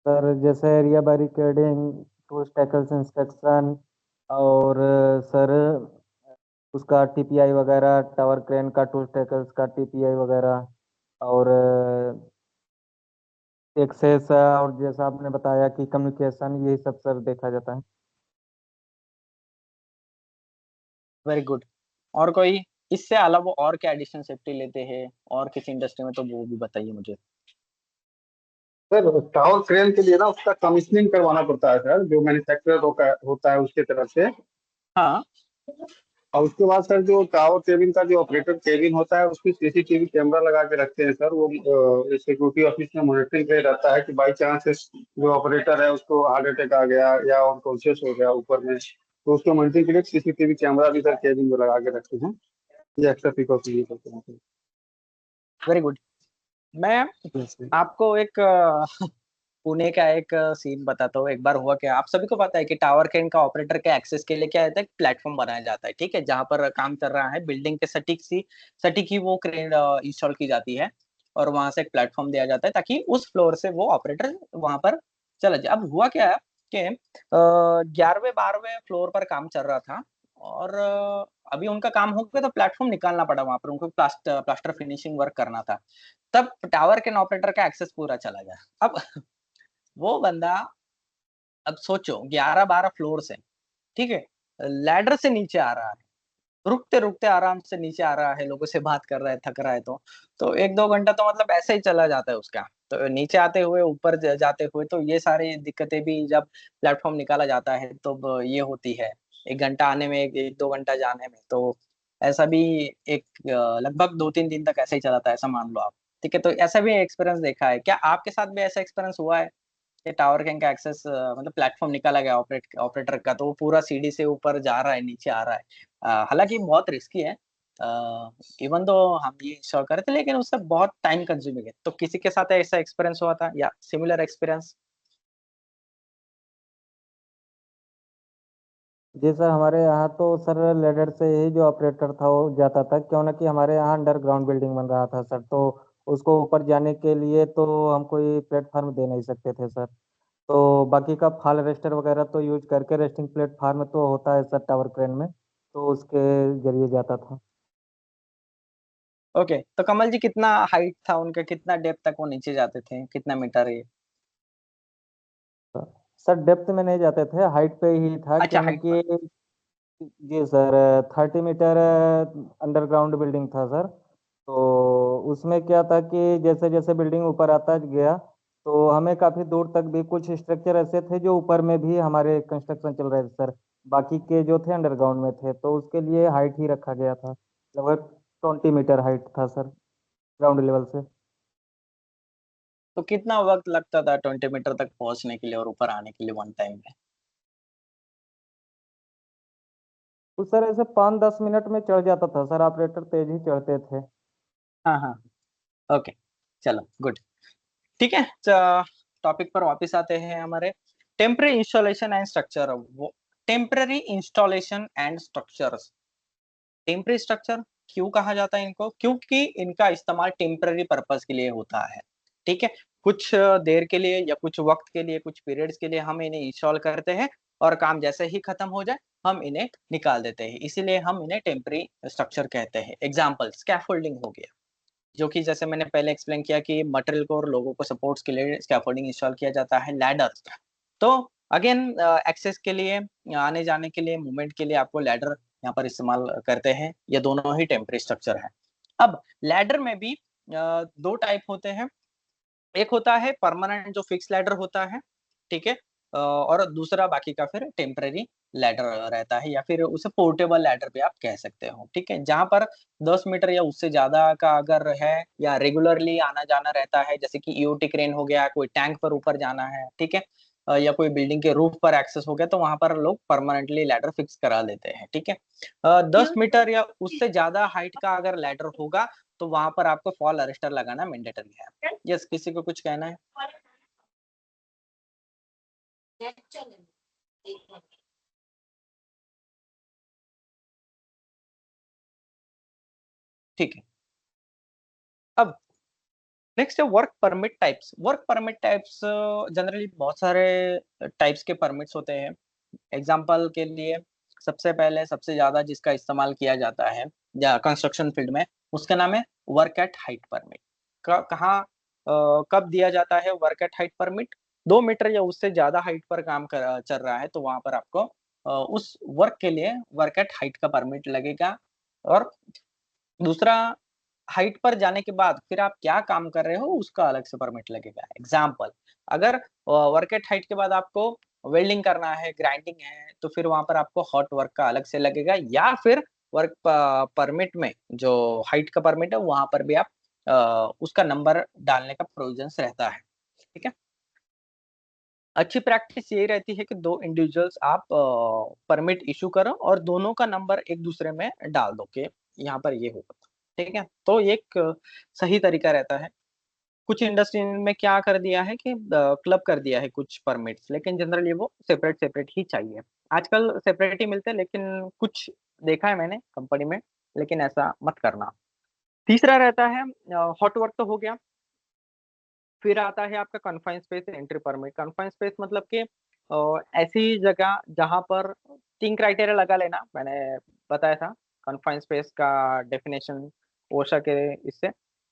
सर, जैसे एरिया बैरिकेडिंग, टू स्टैकल्स इंस्पेक्शन, और सर उसका टीपीआई वगैरह, टावर क्रेन का टू स्टैकल्स का टीपीआई वगैरह, और एक्सेस, और जैसा आपने बताया कि कम्युनिकेशन, यही सब सर देखा जाता है। Very good. और कोई इससे अलावा और क्या एडिशनल सेफ्टी लेते हैं और किसी इंडस्ट्री में, तो वो भी बताइए मुझे। सर टावर क्रेन के लिए ना उसका कमीशनिंग करवाना पड़ता है सर, जो मैन्युफैक्चरर होता है उसके तरफ से। हाँ। और उसके बाद सर जो टावर केबिन का जो ऑपरेटर केबिन होता है उसकी सीसीटीवी कैमरा लगा के रखते हैं सर। वो सिक्योरिटी ऑफिस में मॉनिटरिंग पे रहता है कि बाई चांस जो ऑपरेटर है उसको हार्ट अटैक आ गया या अनकॉन्शियस हो गया ऊपर में, तो उसको मॉनिटरिंग के लिए सीसीटीवी कैमरा भी सर केबिन में लगा के रखते हैं। ये एक्स्ट्रा प्रिकॉशन यूज करते हैं वेरी गुड। मैं सर। आपको एक पुणे का एक सीन बताता हूँ। एक बार हुआ क्या, आप सभी को पता है कि टावर कैन का ऑपरेटर के एक्सेस के लिए क्या होता है, प्लेटफॉर्म बनाया जाता है। ठीक है, जहां पर काम चल रहा है बिल्डिंग के सटीक ही वो क्रेन इंस्टॉल की जाती है और वहां से एक प्लेटफॉर्म दिया जाता है ताकि उस फ्लोर से वो ऑपरेटर वहां पर चला जाए। अब हुआ क्या है कि 11वें 12वें फ्लोर पर काम चल रहा था और अभी उनका काम हो गया तो प्लेटफॉर्म निकालना पड़ा वहां पर उनको, प्लास्टर फिनिशिंग वर्क करना था। तब टावर कैन ऑपरेटर का एक्सेस पूरा चला गया। अब वो बंदा, अब सोचो 11-12 फ्लोर से, ठीक है, लैडर से नीचे आ रहा है, रुकते रुकते आराम से नीचे आ रहा है, लोगों से बात कर रहा है, थक रहा है। तो 1-2 घंटा तो मतलब ऐसे ही चला जाता है उसका। तो नीचे आते हुए ऊपर जाते हुए तो ये सारी दिक्कतें भी जब प्लेटफॉर्म निकाला जाता है तो ये होती है। 1 घंटा आने में, 1-2 घंटा जाने में, तो ऐसा भी एक लगभग 2-3 दिन तक ऐसे ही चलाता है, ऐसा मान लो आप। ठीक है, तो ऐसा भी एक्सपीरियंस देखा है क्या? आपके साथ भी ऐसा एक्सपीरियंस हुआ है कि टावर गैंग का एक्सेस मतलब प्लेटफॉर्म निकाला गया ऑपरेटर का, तो वो पूरा सीढ़ी से ऊपर जा रहा है, नीचे आ रहा है। हालांकि बहुत रिस्की है, इवन दो हम ये इंश्योर करे थे, लेकिन उससे बहुत टाइम कंज्यूमिंग है। तो किसी के साथ ऐसा एक्सपीरियंस हुआ था या सिमिलर एक्सपीरियंस? जी सर, हमारे यहाँ तो सर लेडर से ही जो ऑपरेटर था वो जाता था, क्यों ना कि हमारे यहाँ अंडरग्राउंड बिल्डिंग बन रहा था सर, तो उसको ऊपर जाने के लिए तो हम कोई प्लेटफार्म दे नहीं सकते थे सर। तो बाकी का फॉल रेस्टर वगैरह तो यूज करके रेस्टिंग प्लेटफार्म तो होता है सर टावर क्रेन में, तो उसके जरिए जाता था। ओके, तो कमल जी कितना हाइट था उनका, कितना डेप्थ तक वो नीचे जाते थे, कितना मीटर है? सर डेप्थ में नहीं जाते थे, हाइट पे ही था, अच्छा, क्यों ना हाइट पर। कि जी सर 30 मीटर अंडरग्राउंड बिल्डिंग था सर। तो उसमें क्या था कि जैसे जैसे बिल्डिंग ऊपर आता गया, तो हमें काफी दूर तक भी कुछ स्ट्रक्चर ऐसे थे जो ऊपर में भी हमारे कंस्ट्रक्शन चल रहे थे सर, बाकी के जो थे अंडरग्राउंड में थे, तो उसके लिए हाइट ही रखा गया था। लगभग 20 मीटर हाइट था सर ग्राउंड लेवल से। तो कितना वक्त लगता था 20 मीटर तक पहुंचने के लिए और ऊपर आने के लिए वन टाइम में? तो सर ऐसे 5-10 मिनट में चढ़ जाता था सर, ऑपरेटर तेज ही चढ़ते थे। हाँ हाँ, ओके, चलो गुड। ठीक है, टॉपिक पर वापस आते हैं हमारे। Temporary installation and structure. वो temporary installation and structures, temporary structure क्यों कहा जाता है इनको? क्योंकि इनका इस्तेमाल टेम्पररी पर्पस के लिए होता है। ठीक है, कुछ देर के लिए या कुछ वक्त के लिए, कुछ पीरियड्स के लिए हम इन्हें इंस्टॉल करते हैं, और काम जैसे ही खत्म हो जाए हम इन्हें निकाल देते हैं, इसीलिए हम इन्हें टेम्पररी स्ट्रक्चर कहते हैं। एग्जाम्पल स्कैफोल्डिंग हो गया, जो कि जैसे मैंने पहले एक्सप्लेन किया कि मटेरियल को और लोगों को सपोर्ट्स के लिए स्कैफोल्डिंग इंस्टॉल किया जाता है। लैडर्स, तो अगेन एक्सेस के लिए, आने जाने के लिए, मूवमेंट के लिए आपको लैडर यहाँ पर इस्तेमाल करते हैं। ये दोनों ही टेम्पररी स्ट्रक्चर है। अब लैडर में भी दो टाइप होते हैं। एक होता है परमानेंट जो फिक्स लैडर होता है, ठीक है, और दूसरा बाकी का फिर टेम्पररी लैडर रहता है, या फिर उसे पोर्टेबल लैडर भी आप कह सकते हो। ठीक है, जहां पर 10 मीटर या उससे ज्यादा का अगर है, या रेगुलरली आना जाना रहता है, जैसे कि ईओटी क्रेन हो गया, कोई टैंक पर ऊपर जाना है, ठीक है, या कोई बिल्डिंग के रूफ पर एक्सेस हो गया, तो वहां पर लोग परमानेंटली लैडर फिक्स करा लेते हैं। ठीक है, 10 मीटर या उससे ज्यादा हाइट का अगर लैडर होगा, तो वहां पर आपको फॉल अरेस्टर लगाना मैंडेटरी है। यस, किसी को कुछ कहना है? ठीक है, अब नेक्स्ट है work permit types. Work permit types generally बहुत सारे टाइप्स के परमिट्स होते हैं। एग्जांपल के लिए सबसे पहले, सबसे ज्यादा जिसका इस्तेमाल किया जाता है या कंस्ट्रक्शन फील्ड में, उसका नाम है वर्क एट हाइट परमिट। कहाँ कब दिया जाता है work at height permit? 2 meter या उससे ज्यादा हाइट पर काम चल रहा है, तो वहां पर आपको उस वर्क के लिए वर्क एट हाइट का परमिट लगेगा। और दूसरा, हाइट पर जाने के बाद फिर आप क्या काम कर रहे हो उसका अलग से परमिट लगेगा। एग्जाम्पल, अगर वर्क एट हाइट के बाद आपको वेल्डिंग करना है, ग्राइंडिंग है, तो फिर वहां पर आपको हॉट वर्क का अलग से लगेगा, या फिर वर्क परमिट में जो हाइट का परमिट है वहां पर भी आप उसका नंबर डालने का प्रोविजंस रहता है। ठीक है, अच्छी प्रैक्टिस यही रहती है कि दो इंडिविजुअल्स आप परमिट इशू करो और दोनों का नंबर एक दूसरे में डाल दो कि यहाँ पर ये होगा। ठीक है, तो एक सही तरीका रहता है। कुछ इंडस्ट्री में क्या कर दिया है कि क्लब कर दिया है कुछ परमिट्स, लेकिन जनरली वो सेपरेट सेपरेट ही चाहिए। आजकल सेपरेट ही मिलते हैं, लेकिन कुछ देखा है मैंने कंपनी में, लेकिन ऐसा मत करना। तीसरा रहता है हॉट वर्क, तो हो गया। फिर आता है आपका confined space entry permit. Confined space मतलब कि ऐसी जगह जहां पर 3 क्राइटेरिया लगा लेना, मैंने बताया था कन्फाइंड स्पेस का डेफिनेशन ओशा के इससे,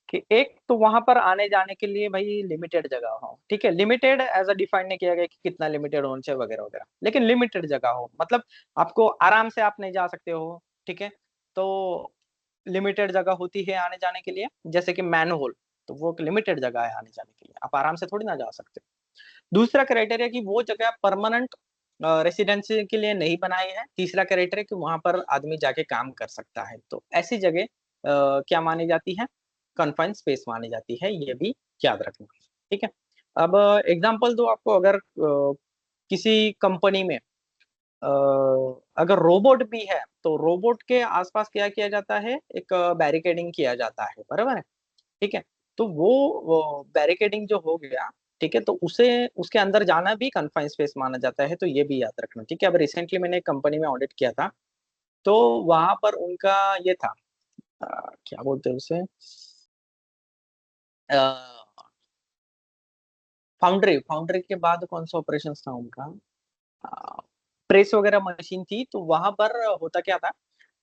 कि एक तो वहां पर आने जाने के लिए भाई लिमिटेड जगह हो। ठीक है, लिमिटेड एज अ डिफाइन नहीं किया गया कि कितना लिमिटेड होना चाहिए वगैरह वगैरह, लेकिन लिमिटेड जगह हो, मतलब आपको आराम से आप नहीं जा सकते हो। ठीक है, तो लिमिटेड जगह होती है आने जाने के लिए, जैसे कि मैनहोल, तो वो एक लिमिटेड जगह है आने जाने के लिए, आप आराम से थोड़ी ना जा सकते। दूसरा क्राइटेरिया कि वो जगह परमानेंट रेसिडेंसी के लिए नहीं बनाई है। तीसरा क्राइटेरिया कि वहां पर आदमी जाके काम कर सकता है। तो ऐसी जगह क्या मानी जाती है? कन्फाइंड स्पेस मानी जाती है, ये भी याद रखना। ठीक है, अब एग्जांपल दो आपको, अगर किसी कंपनी में अगर रोबोट भी है तो रोबोट के आसपास क्या किया जाता है, एक बैरिकेडिंग किया जाता है, बराबर है। ठीक है, तो वो बैरिकेडिंग जो हो गया, ठीक है, तो उसे उसके अंदर जाना भी कन्फाइंड स्पेस माना जाता है, तो ये भी याद रखना। ठीक है, अब रिसेंटली मैंने एक कंपनी में ऑडिट किया था, तो वहां पर उनका ये था, क्या बोलते हैं उसे, फाउंड्री, फाउंड्री के बाद कौन सा ऑपरेशन था उनका, प्रेस वगैरह मशीन थी, तो वहां पर होता क्या था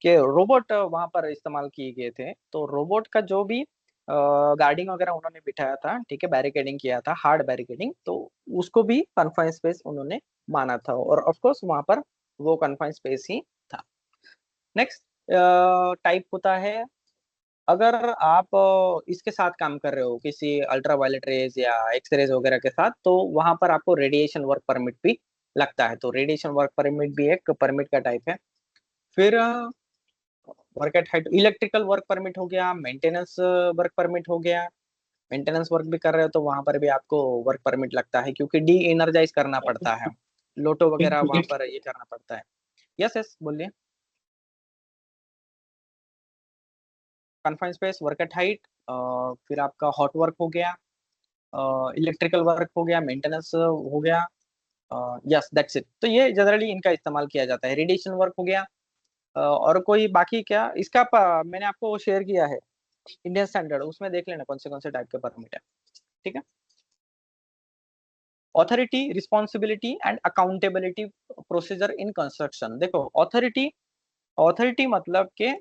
कि रोबोट वहां पर इस्तेमाल किए गए थे, तो रोबोट का जो भी गार्डिंग वगैरह उन्होंने बिठाया था, ठीक है, बैरिकेडिंग किया था, हार्ड बैरिकेडिंग, तो उसको भी कन्फाइंड स्पेस उन्होंने माना था, और ऑफ कोर्स वहां पर वो कन्फाइंड स्पेस ही था। नेक्स्ट टाइप होता है, अगर आप इसके साथ काम कर रहे हो, किसी अल्ट्रावायलेट रेज या एक्सरेज वगैरह के साथ, तो वहां पर आपको रेडिएशन वर्क परमिट भी लगता है, तो रेडिएशन वर्क परमिट भी एक परमिट का टाइप है। फिर work at height, electrical work permit हो गया, मेंटेनेंस वर्क परमिट हो गया, मेंटेनेंस वर्क भी कर रहे हो तो वहां पर भी आपको वर्क परमिट लगता है, क्योंकि डी एनर्जाइज करना पड़ता है, लोटो वगैरह वहां पर ये करना पड़ता है। यस यस बोलिए। Confined space, work at height, फिर आपका हॉट वर्क हो गया, इलेक्ट्रिकल वर्क हो गया, मेंटेनेंस हो गया, यस दैट्स इट। तो ये जनरली इनका इस्तेमाल किया जाता है। रेडिएशन वर्क हो गया, और कोई बाकी क्या इसका मैंने आपको शेयर किया है इंडियन स्टैंडर्ड, उसमें देख लेना कौन से टाइप के परमिट है। ठीक है, authority, responsibility and accountability procedure in construction. देखो ऑथोरिटी, ऑथोरिटी मतलब के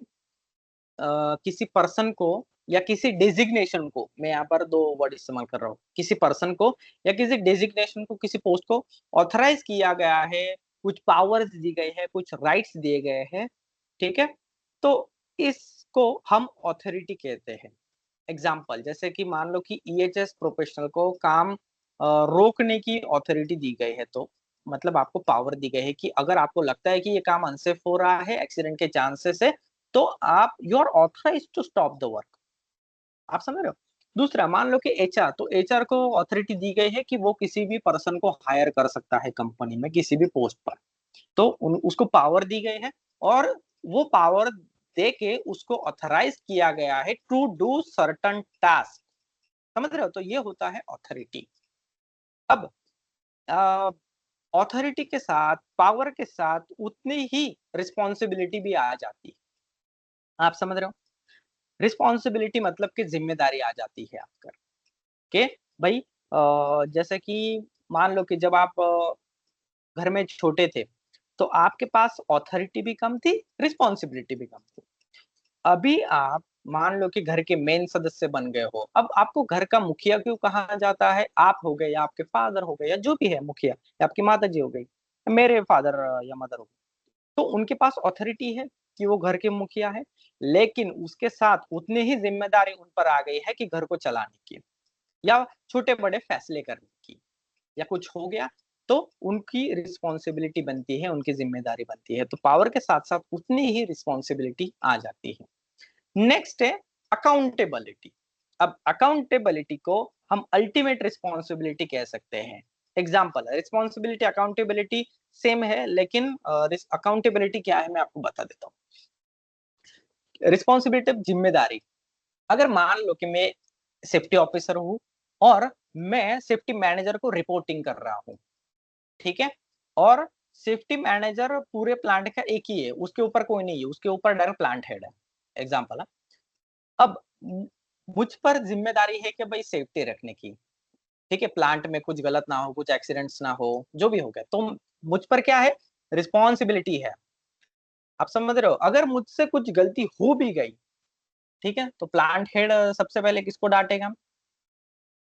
किसी पर्सन को या किसी डेजिग्नेशन को, मैं यहाँ पर दो वर्ड इस्तेमाल कर रहा हूँ, किसी पर्सन को या किसी डेजिग्नेशन को, किसी पोस्ट को ऑथराइज किया गया है, कुछ पावर्स दी गई है, कुछ राइट्स दिए गए हैं। ठीक है, तो इसको हम ऑथोरिटी कहते हैं। एग्जाम्पल, जैसे कि मान लो कि ईएचएस प्रोफेशनल को काम रोकने की ऑथोरिटी दी गई है, तो मतलब आपको पावर दी गई है कि अगर आपको लगता है कि ये काम अनसेफ हो रहा है, एक्सीडेंट के चांसेस है, तो आप you are authorize to stop the work. आप समझ रहे हो। दूसरा, मान लो कि एचआर, तो एचआर को ऑथोरिटी दी गई है कि वो किसी भी पर्सन को हायर कर सकता है कंपनी में किसी भी पोस्ट पर, तो उसको पावर दी गई है, और वो पावर दे के उसको ऑथराइज किया गया है टू डू सर्टन टास्क। समझ रहे हो, तो ये होता है ऑथोरिटी। अब ऑथोरिटी के साथ, पावर के साथ उतनी ही रिस्पॉन्सिबिलिटी भी आ जाती है। आप समझ रहे हो, रिस्पॉन्सिबिलिटी मतलब कि जिम्मेदारी आ जाती है आपका, के भाई जैसे कि मान लो कि जब आप घर में छोटे थे, तो आपके पास ऑथोरिटी भी कम थी, रिस्पॉन्सिबिलिटी भी कम थी। अभी आप मान लो कि घर के मेन सदस्य बन गए हो, अब आपको घर का मुखिया क्यों कहा जाता है, आप हो गए या आपके फादर हो गए या जो भी है मुखिया, या आपकी माता जी हो गई, मेरे फादर या मदर हो गए, तो उनके पास ऑथोरिटी है कि वो घर के मुखिया है, लेकिन उसके साथ उतनी ही जिम्मेदारी उन पर आ गई है कि घर को चलाने की, या छोटे बड़े फैसले करने की, या कुछ हो गया तो उनकी रिस्पॉन्सिबिलिटी बनती है, उनकी जिम्मेदारी बनती है, तो पावर के साथ साथ उतनी ही रिस्पॉन्सिबिलिटी आ जाती है। नेक्स्ट है अकाउंटेबिलिटी। अब अकाउंटेबिलिटी को हम अल्टीमेट रिस्पॉन्सिबिलिटी कह सकते हैं। एग्जाम्पल, रिस्पॉन्सिबिलिटी अकाउंटेबिलिटी सेम है, लेकिन अकाउंटेबिलिटी क्या है मैं आपको बता देता हूँ। रिस्पॉन्सिबिलिटी जिम्मेदारी, अगर मान लो कि मैं सेफ्टी ऑफिसर हूँ और मैं सेफ्टी मैनेजर को रिपोर्टिंग कर रहा हूँ, ठीक है, और सेफ्टी मैनेजर पूरे प्लांट का एक ही है, उसके ऊपर कोई नहीं है, उसके ऊपर डायरेक्ट प्लांट हेड है, एग्जाम्पल है। अब मुझ पर जिम्मेदारी है कि भाई सेफ्टी रखने की, ठीक है, प्लांट में कुछ गलत ना हो, कुछ एक्सीडेंट्स ना हो, जो भी हो गया, तो मुझ पर क्या है, रिस्पॉन्सिबिलिटी है। आप समझ रहे हो, अगर मुझसे कुछ गलती हो भी गई, ठीक है, तो प्लांट हेड सबसे पहले किसको डांटेगा,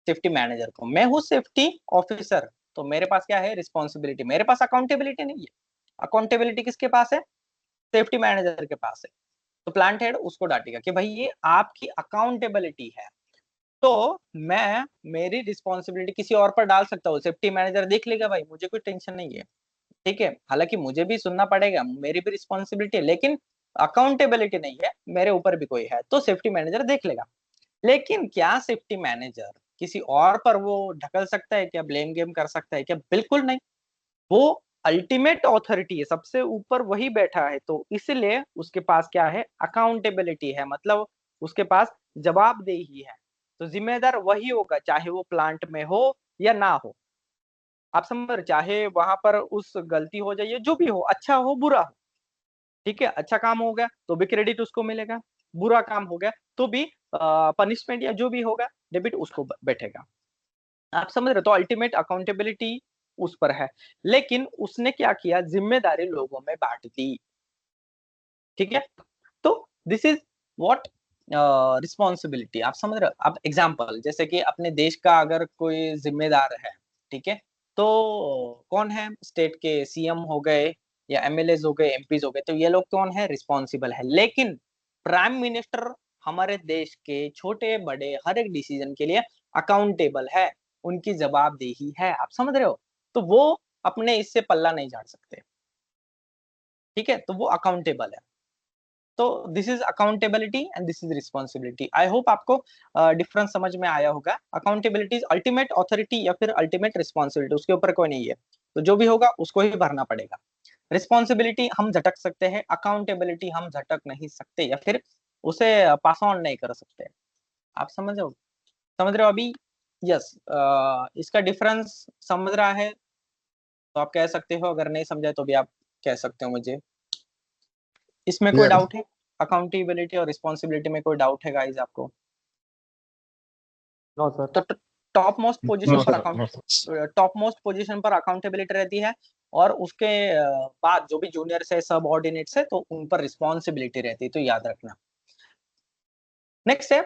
सेफ्टी मैनेजर को। मैं हूँ सेफ्टी ऑफिसर, तो मेरे पास क्या है, रिस्पॉन्सिबिलिटी, मेरे पास अकाउंटेबिलिटी नहीं है। अकाउंटेबिलिटी किसके पास है, सेफ्टी मैनेजर के पास है, तो प्लांट हेड उसको डांटेगा कि भाई ये आपकी अकाउंटेबिलिटी है। तो मैं मेरी रिस्पॉन्सिबिलिटी किसी और पर डाल सकता हूँ, सेफ्टी मैनेजर देख लेगा, भाई मुझे कोई टेंशन नहीं है, ठीक है, हालांकि मुझे भी सुनना पड़ेगा, मेरी भी रिस्पॉन्सिबिलिटी है, लेकिन अकाउंटेबिलिटी नहीं है, मेरे ऊपर भी कोई है, तो सेफ्टी मैनेजर देख लेगा। लेकिन क्या सेफ्टी मैनेजर किसी और पर वो ढकल सकता है क्या, ब्लेम गेम कर सकता है क्या? बिल्कुल नहीं। वो अल्टीमेट ऑथोरिटी है, सबसे ऊपर वही बैठा है, तो इसलिए उसके पास क्या है, अकाउंटेबिलिटी है, मतलब उसके पास जवाबदेही है। तो जिम्मेदार वही होगा, चाहे वो प्लांट में हो या ना हो। आप समझ रहे, चाहे वहां पर उस गलती हो जाए, जो भी हो, अच्छा हो बुरा हो, ठीक है, अच्छा काम हो गया तो भी क्रेडिट उसको मिलेगा, बुरा काम हो गया तो भी पनिशमेंट या जो भी होगा डेबिट उसको बैठेगा। आप समझ रहे, तो अल्टीमेट अकाउंटेबिलिटी उस पर है। लेकिन उसने क्या किया, जिम्मेदारी लोगों में बांट दी, ठीक है। तो दिस इज व्हाट रिस्पॉन्सिबिलिटी, आप समझ रहे हो। अब एग्जाम्पल, जैसे कि अपने देश का अगर कोई जिम्मेदार है, ठीक है, तो कौन है, स्टेट के सीएम हो गए या एमएलए हो गए, एमपीज हो गए, तो ये लोग कौन है, रिस्पॉन्सिबल है। लेकिन प्राइम मिनिस्टर हमारे देश के छोटे बड़े हर एक डिसीजन के लिए अकाउंटेबल है, उनकी जवाबदेही है, आप समझ रहे हो। तो वो अपने इससे पल्ला नहीं झाड़ सकते, ठीक है, तो वो अकाउंटेबल है। तो this is accountability and this is responsibility. I hope आपको डिफरेंस समझ में आया होगा। अकाउंटेबिलिटी अल्टीमेट ऑथोरिटी या फिर अल्टीमेट रिस्पॉन्सिबिलिटी, उसके ऊपर कोई नहीं है, तो जो भी होगा उसको ही भरना पड़ेगा। रिस्पॉन्सिबिलिटी हम झटक सकते हैं, अकाउंटेबिलिटी हम झटक नहीं सकते या फिर उसे पास ऑन नहीं कर सकते। आप समझ रहे हो अभी? यस। इसका डिफरेंस समझ रहा है तो आप कह सकते हो, अगर नहीं समझा तो भी आप कह सकते हो मुझे। इसमें कोई Yes. डाउट है? अकाउंटेबिलिटी और रिस्पॉन्सिबिलिटी में कोई डाउट है गाइस आपको? No sir. तो टॉप मोस्ट No, पोजीशन पर sir. No, sir. Top most position पर अकाउंटेबिलिटी रहती है, और उसके बाद जो भी जूनियर्स है, सब ऑर्डिनेट्स है, तो उन पर रिस्पॉन्सिबिलिटी रहती है, तो याद रखना। नेक्स्ट है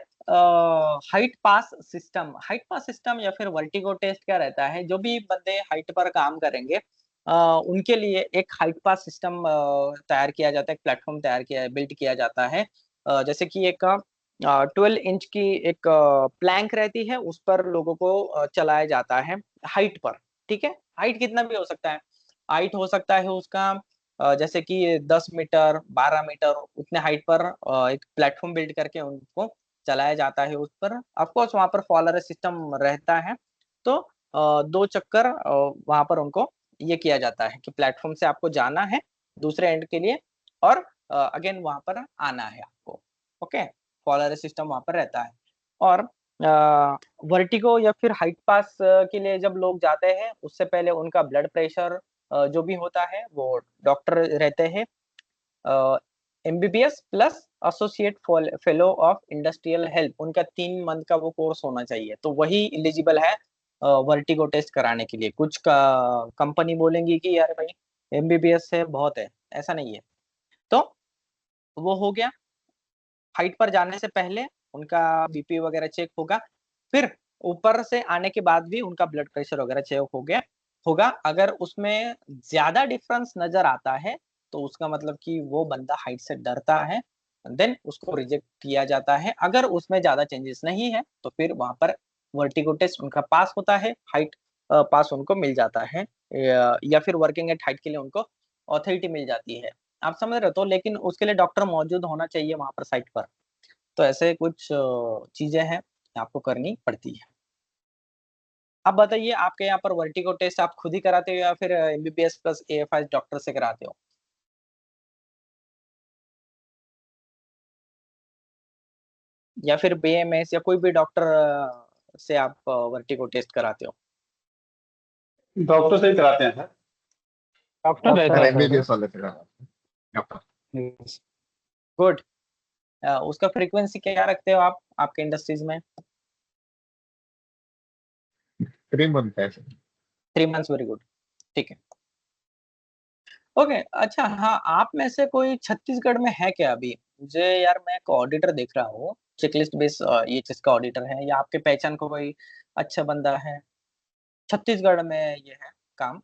हाइट पास सिस्टम। हाइट पास सिस्टम या फिर वर्टिगो टेस्ट क्या रहता है, जो भी बंदे हाइट पर काम करेंगे उनके लिए एक हाइट पास सिस्टम तैयार किया जाता है, एक प्लेटफॉर्म तैयार किया, बिल्ड किया जाता है। जैसे कि एक 12 इंच की एक प्लैंक रहती है, उस पर लोगों को चलाया जाता है हाइट पर, ठीक है। हाइट कितना भी हो सकता है, हाइट हो सकता है उसका जैसे कि 10 मीटर 12 मीटर, उतने हाइट पर एक प्लेटफॉर्म बिल्ड करके उनको चलाया जाता है। उस पर ऑफकोर्स वहां पर फॉलोअर सिस्टम रहता है, तो 2 चक्कर वहां पर उनको ये किया जाता है कि प्लेटफॉर्म से आपको जाना है दूसरे एंड के लिए, और अगेन वहां पर आना है आपको, ओके। फॉलोअर सिस्टम वहां पर रहता है। और वर्टिगो या फिर हाइट पास के लिए जब लोग जाते हैं, उससे पहले उनका ब्लड प्रेशर जो भी होता है, वो डॉक्टर रहते हैं, MBBS plus associate fellow of industrial health, उनका 3 मंथ का वो कोर्स होना चाहिए, तो वही एलिजिबल है वर्टिगो टेस्ट कराने के लिए। कुछ का कंपनी बोलेंगी कि यार भाई एमबीबीएस है बहुत है, ऐसा नहीं है। तो वो हो गया, हाइट पर जाने से पहले उनका बीपी वगैरह चेक होगा, फिर ऊपर से आने के बाद भी उनका ब्लड प्रेशर वगैरह चेक हो गया होगा। अगर उसमें ज्यादा डिफरेंस नजर आता है तो उसका मतलब कि वो बंदा हाइट से डरता है, देन उसको रिजेक्ट किया जाता है। अगर उसमें ज्यादा चेंजेस नहीं है तो फिर वहां पर वर्टिगो टेस्ट उनका पास होता है, हाइट पास उनको मिल जाता है, या फिर वर्किंग एट हाइट के लिए उनको ऑथोरिटी मिल जाती है। आप समझ रहे हो, तो लेकिन उसके लिए डॉक्टर मौजूद होना चाहिए वहां पर साइट पर। तो ऐसे कुछ चीजें हैं आपको करनी पड़ती है। आप बताइए, आपके यहाँ पर वर्टिगो टेस्ट आप खुद ही कराते हो या फिर एमबीबीएस प्लस एएफआई डॉक्टर से कराते हो, या फिर बीएमएस या कोई भी डॉक्टर से आप वर्टिगो टेस्ट कराते हो? डॉक्टर से ही कराते हैं सर। डॉक्टर डॉक्टर रहता Sir, है। रहता है MBBS सर। वाले से करा. गुड। उसका फ्रीक्वेंसी क्या रखते हो आप आपके इंडस्ट्रीज में? 3 month है sir. 3 मंथ्स, वेरी गुड, ठीक है। ओके, अच्छा, हाँ, आप में से कोई छत्तीसगढ़ में है क्या अभी? मुझे यार, मैं एक ऑडिटर देख रहा हूँ, चेकलिस्ट बेस ये चीज का ऑडिटर है, या आपके पहचान को कोई अच्छा बंदा है छत्तीसगढ़ में, ये है काम।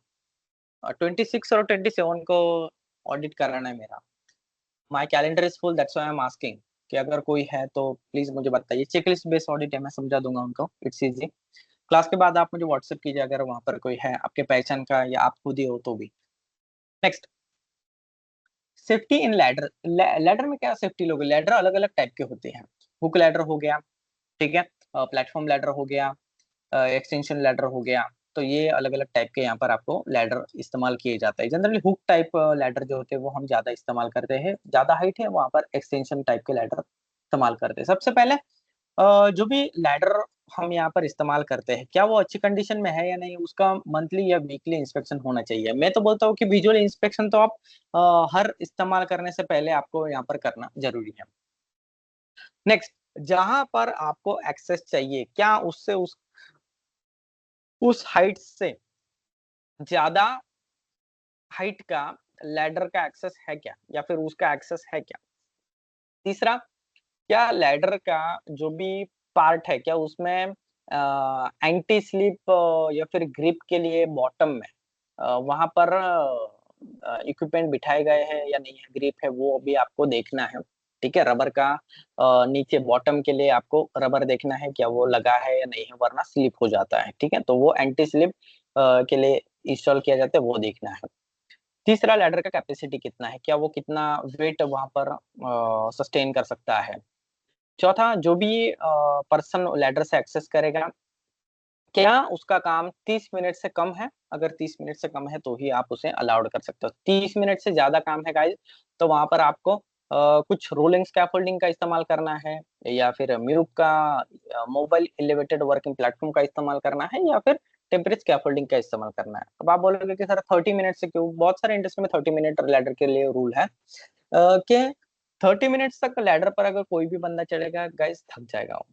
26 और 27 को ऑडिट कराना है मेरा। My calendar is full, that's why I am asking कि अगर कोई है तो प्लीज मुझे बताइए। चेकलिस्ट बेस्ड ऑडिट है, मैं समझा दूंगा उनको, इट्स इजी। क्लास के बाद आप मुझे व्हाट्सएप कीजिए अगर वहां पर कोई है आपके पहचान का या आप खुद ही हो तो भी। Next, safety in ladder. Ladder में क्या सेफ्टी लोग, लैडर अलग अलग टाइप के होते हैं। हुक लैडर हो गया, ठीक है। प्लेटफॉर्म लैडर हो गया, एक्सटेंशन लैडर हो गया, तो ये अलग अलग टाइप के यहाँ पर आपको लैडर इस्तेमाल किए जाते हैं। जनरली हुक टाइप लैडर जो होते हैं वो हम ज्यादा इस्तेमाल करते हैं, ज्यादा हाइट है वहां पर एक्सटेंशन टाइप के लैडर इस्तेमाल करते हैं। सबसे पहले जो भी लैडर हम यहाँ पर इस्तेमाल करते हैं, क्या वो अच्छी कंडीशन में है या नहीं, उसका मंथली या वीकली इंस्पेक्शन होना चाहिए। मैं तो बोलता हूँ कि विजुअल इंस्पेक्शन तो आप हर इस्तेमाल करने से पहले आपको यहाँ पर करना जरूरी है। नेक्स्ट, जहां पर आपको एक्सेस चाहिए, क्या उससे उस हाइट से ज्यादा हाइट का लैडर का एक्सेस है क्या, या फिर उसका एक्सेस है क्या। तीसरा, क्या लैडर का जो भी पार्ट है, क्या उसमें एंटी स्लिप या फिर ग्रिप के लिए बॉटम में वहां पर इक्विपमेंट बिठाए गए हैं या नहीं है, ग्रिप है वो भी आपको देखना है। ठीक है, रबर का नीचे बॉटम के लिए आपको रबर देखना है क्या वो लगा है या नहीं है, वरना स्लिप हो जाता है। ठीक है, तो वो एंटी स्लिप के लिए इंस्टॉल किया जाता है, वो देखना है। तीसरा, लैडर का कैपेसिटी कितना है, क्या वो कितना वेट वहां पर सस्टेन कर सकता है। चौथा, जो भी पर्सन लैडर से एक्सेस करेगा, क्या उसका काम 30 मिनट से कम है। अगर 30 मिनट से कम है तो ही आप उसे अलाउड कर सकते हो। 30 मिनट से ज्यादा काम है गाइस, तो वहां पर आपको कुछ रोलिंग स्कैफोल्डिंग का इस्तेमाल करना है, या फिर म्यूप का मोबाइल एलिवेटेड वर्किंग प्लेटफॉर्म का इस्तेमाल करना है, या फिर टेम्परेरी स्कैफोल्डिंग का इस्तेमाल करना है। अब आप बोलोगे कि सर 30 मिनट से क्यों, बहुत सारे इंडस्ट्री में 30 मिनट लैडर के लिए रूल है कि 30 मिनट्स तक लैडर पर अगर कोई भी बंदा चढ़ेगा गाइस थक जाएगा वो।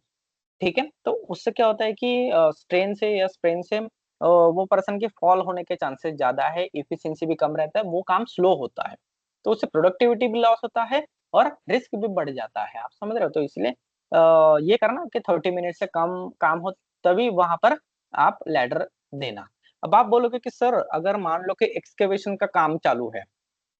ठीक है, तो उससे क्या होता है कि स्ट्रेन से या स्प्रेन से वो पर्सन के फॉल होने के चांसेस ज्यादा है, इफिशिएंसी भी कम रहता है, वो काम स्लो होता है, तो उससे प्रोडक्टिविटी भी लॉस होता है और रिस्क भी बढ़ जाता है। आप समझ रहे हो, तो इसलिए ये करना कि 30 मिनट से कम काम हो तभी वहां पर आप लैडर देना। अब आप बोलोगे कि सर अगर मान लो कि एक्सकेवेशन का काम चालू है,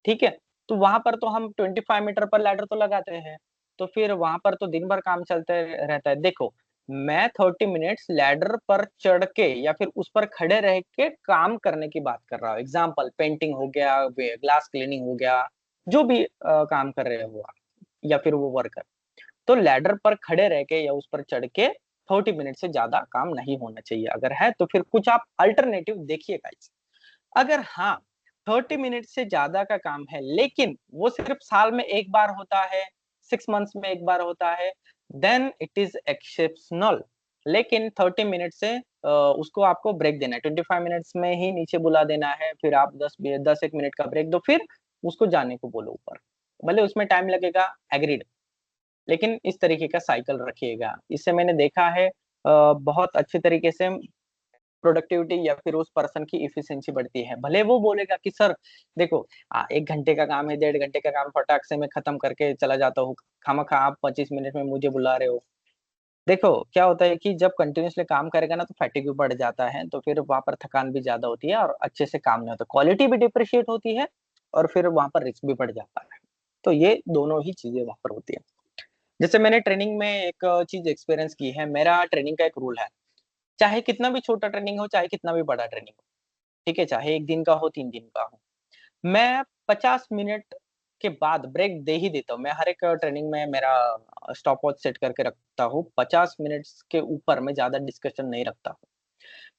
ठीक है, तो वहां पर तो हम 25 मीटर पर लैडर तो लगाते हैं, तो फिर वहां पर तो दिन भर काम चलते रहता है। देखो, मैं 30 मिनट्स लैडर पर चढ़ के या फिर उस पर खड़े रह के काम करने की बात कर रहा हूँ। एग्जाम्पल, पेंटिंग हो गया, ग्लास क्लीनिंग हो गया, जो भी काम कर रहे हो आप या फिर वो वर्कर, तो लैडर पर खड़े रह के या उस पर चढ़ के 30 मिनट से ज्यादा काम नहीं होना चाहिए। अगर है तो फिर कुछ आप अल्टरनेटिव देखिए गाइस। अगर हाँ 30 मिनट से ज्यादा का काम है लेकिन वो सिर्फ साल में एक बार होता है, 6 मंथ्स में एक बार होता है, देन इट इज एक्सेप्शनल। लेकिन 30 मिनट से उसको आपको ब्रेक देना है, 25 मिनट्स में ही नीचे बुला देना है, फिर आप 10 एक मिनट का ब्रेक दो, फिर उसको जाने को बोलो ऊपर, भले उसमें टाइम लगेगा, एग्रीड, लेकिन इस तरीके का साइकिल रखिएगा। इससे मैंने देखा है बहुत अच्छे तरीके से प्रोडक्टिविटी या फिर उस पर्सन की इफिशिएंसी बढ़ती है। भले वो बोलेगा कि सर देखो 1 घंटे का काम है, 1.5 घंटे का काम फटाक से मैं खत्म करके चला जाता हूँ, खामखा आप 25 मिनट में मुझे बुला रहे हो। देखो क्या होता है कि जब कंटिन्यूअसली काम करेगा ना तो फैटिग भी बढ़ जाता है, तो फिर वहां पर थकान भी ज्यादा होती है और अच्छे से काम नहीं होता, क्वालिटी भी डिप्रिशिएट होती है और फिर वहां पर रिस्क भी बढ़ जाता है। तो ये दोनों ही चीजें वहां पर होती है। जैसे मैंने ट्रेनिंग में एक चीज एक्सपीरियंस की है, मेरा ट्रेनिंग का एक रूल है, चाहे कितना भी छोटा ट्रेनिंग हो, चाहे कितना भी बड़ा ट्रेनिंग हो, ठीक है, चाहे 1 दिन का हो, 3 दिन का हो, मैं 50 मिनट के बाद ब्रेक दे ही देता हूँ। मैं हर एक ट्रेनिंग में मेरा स्टॉप वॉच सेट करके रखता हूँ, 50 मिनट के ऊपर मैं ज्यादा डिस्कशन नहीं रखता हूँ।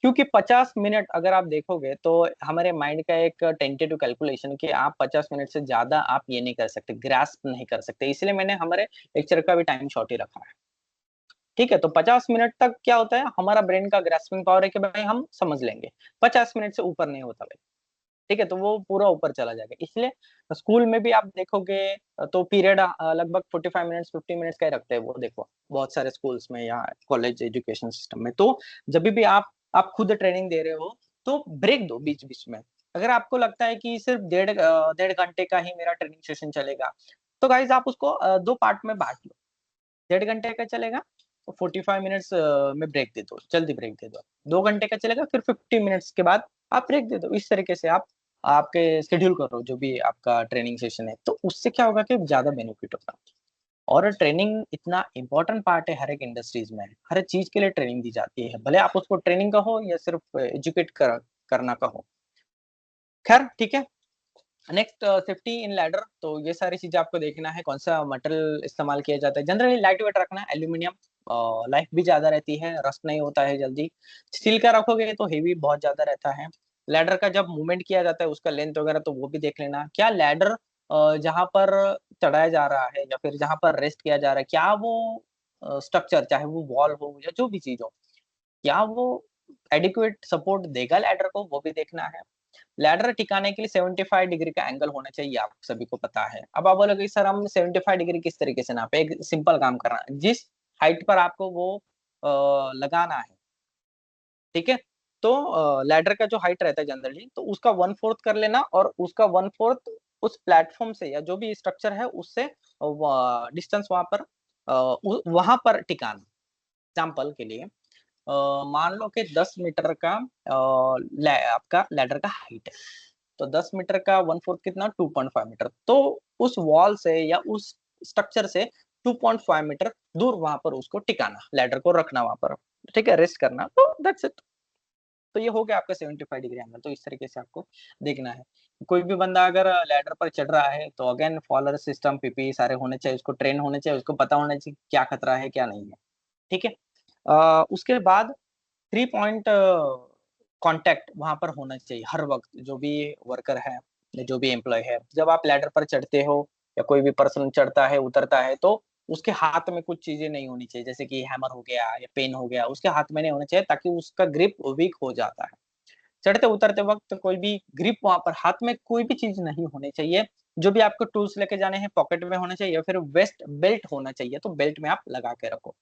क्योंकि 50 मिनट अगर आप देखोगे तो हमारे माइंड का एक टेंटेटिव कैलकुलेशन कि आप 50 मिनट से ज्यादा आप ये नहीं कर सकते, ग्रास्प नहीं कर सकते, इसलिए मैंने हमारे लेक्चर का भी टाइम शॉर्ट ही रखा है। ठीक है, तो 50 मिनट तक क्या होता है, हमारा ब्रेन का ग्रास्पिंग पावर है कि भाई हम समझ लेंगे, 50 मिनट से ऊपर नहीं होता भाई। ठीक है, तो वो पूरा ऊपर चला जाएगा। इसलिए स्कूल में भी आप देखोगे तो पीरियड लगभग 45 मिनट्स 50 मिनट्स का ही रखते हैं वो, देखो बहुत सारे स्कूल्स में या कॉलेज एजुकेशन सिस्टम में। तो जब भी आप खुद ट्रेनिंग दे रहे हो तो ब्रेक दो बीच बीच में। अगर आपको लगता है कि सिर्फ 1.5 घंटे का ही मेरा ट्रेनिंग सेशन चलेगा, तो गाइज आप उसको 2 पार्ट में बांट लो। 1.5 घंटे का चलेगा तो 45 मिनट्स में ब्रेक दे दो, जल्दी ब्रेक दे दो। 2 घंटे का चलेगा, फिर 50 मिनट्स के बाद आप ब्रेक दे दो। इस तरीके से आप आपके शेड्यूल करो जो भी आपका ट्रेनिंग सेशन है, तो उससे क्या होगा कि ज्यादा बेनिफिट होगा। और ट्रेनिंग इतना इंपॉर्टेंट पार्ट है हर एक इंडस्ट्रीज में, हर चीज के लिए ट्रेनिंग दी जाती है, भले आप उसको ट्रेनिंग कहो या सिर्फ एजुकेट करना कहो। खैर ठीक है। नेक्स्ट, सेफ्टी इन लैडर, तो ये सारी चीजें आपको देखना है, कौन सा मटेरियल इस्तेमाल किया जाता है। जनरली लाइट वेट रखना है, एल्यूमिनियम लाइफ भी ज्यादा रहती है, रस्ट नहीं होता है जल्दी। स्टील का रखोगे तो हेवी बहुत ज्यादा रहता है। लैडर का जब मूवमेंट किया जाता है उसका लेंथ वगैरह तो वो भी देख लेना। क्या लैडर जहाँ पर चढ़ाया जा रहा है या फिर जहाँ पर रेस्ट किया जा रहा है, क्या वो स्ट्रक्चर, चाहे वो वॉल हो या जो भी चीज हो, क्या वो एडिक्वेट सपोर्ट देगा लैडर को, वो भी देखना है। लैडर टिकाने के लिए 75 डिग्री का एंगल होना चाहिए, आप सभी को पता है। अब आप बोलोगे सर हम 75 डिग्री किस तरीके से नापे? एक सिंपल काम करना, जिस हाइट पर आपको वो लगाना है, ठीक है, तो लैडर का जो हाइट रहता है जनरली, तो उसका 1/4 कर लेना और उसका 1/4 उस प्लेटफॉर्म से या जो भी स्ट्रक्चर है उससे डिस्टेंस वहां पर वहां पर टिकाना। एग्जाम्पल के लिए मान लो कि 10 मीटर का आपका लैडर का हाइट है, तो 10 मीटर का 1/4 कितना, 2.5 मीटर। तो उस वॉल से या उस स्ट्रक्चर से 2.5 मीटर दूर वहां पर उसको टिकाना, लैडर को रखना वहां पर, ठीक है, रेस्ट करना। तो दैट्स इट। तो ये हो गया आपका 75 डिग्री एंगल। तो इस तरीके से आपको देखना है। कोई भी बंदा अगर लैडर पर चढ़ रहा है तो अगेन फॉलोअर सिस्टम, पीपी सारे होने चाहिए, उसको ट्रेन होने चाहिए, उसको पता होना चाहिए क्या खतरा है क्या नहीं है, ठीक है। उसके बाद 3 पॉइंट कांटेक्ट वहां पर होना चाहिए हर वक्त, जो भी वर्कर है या जो भी एम्प्लॉय है। जब आप लैडर पर चढ़ते हो या कोई भी पर्सन चढ़ता है उतरता है, तो उसके हाथ में कुछ चीजें नहीं होनी चाहिए, जैसे कि हैमर हो गया या पेन हो गया, उसके हाथ में नहीं होना चाहिए, ताकि उसका ग्रिप वीक हो जाता है। चढ़ते उतरते वक्त कोई भी ग्रिप वहां पर हाथ में कोई भी चीज नहीं होनी चाहिए। जो भी आपको टूल्स लेके जाने हैं पॉकेट में होने चाहिए, या फिर वेस्ट बेल्ट होना चाहिए, तो बेल्ट में आप लगा के रखो।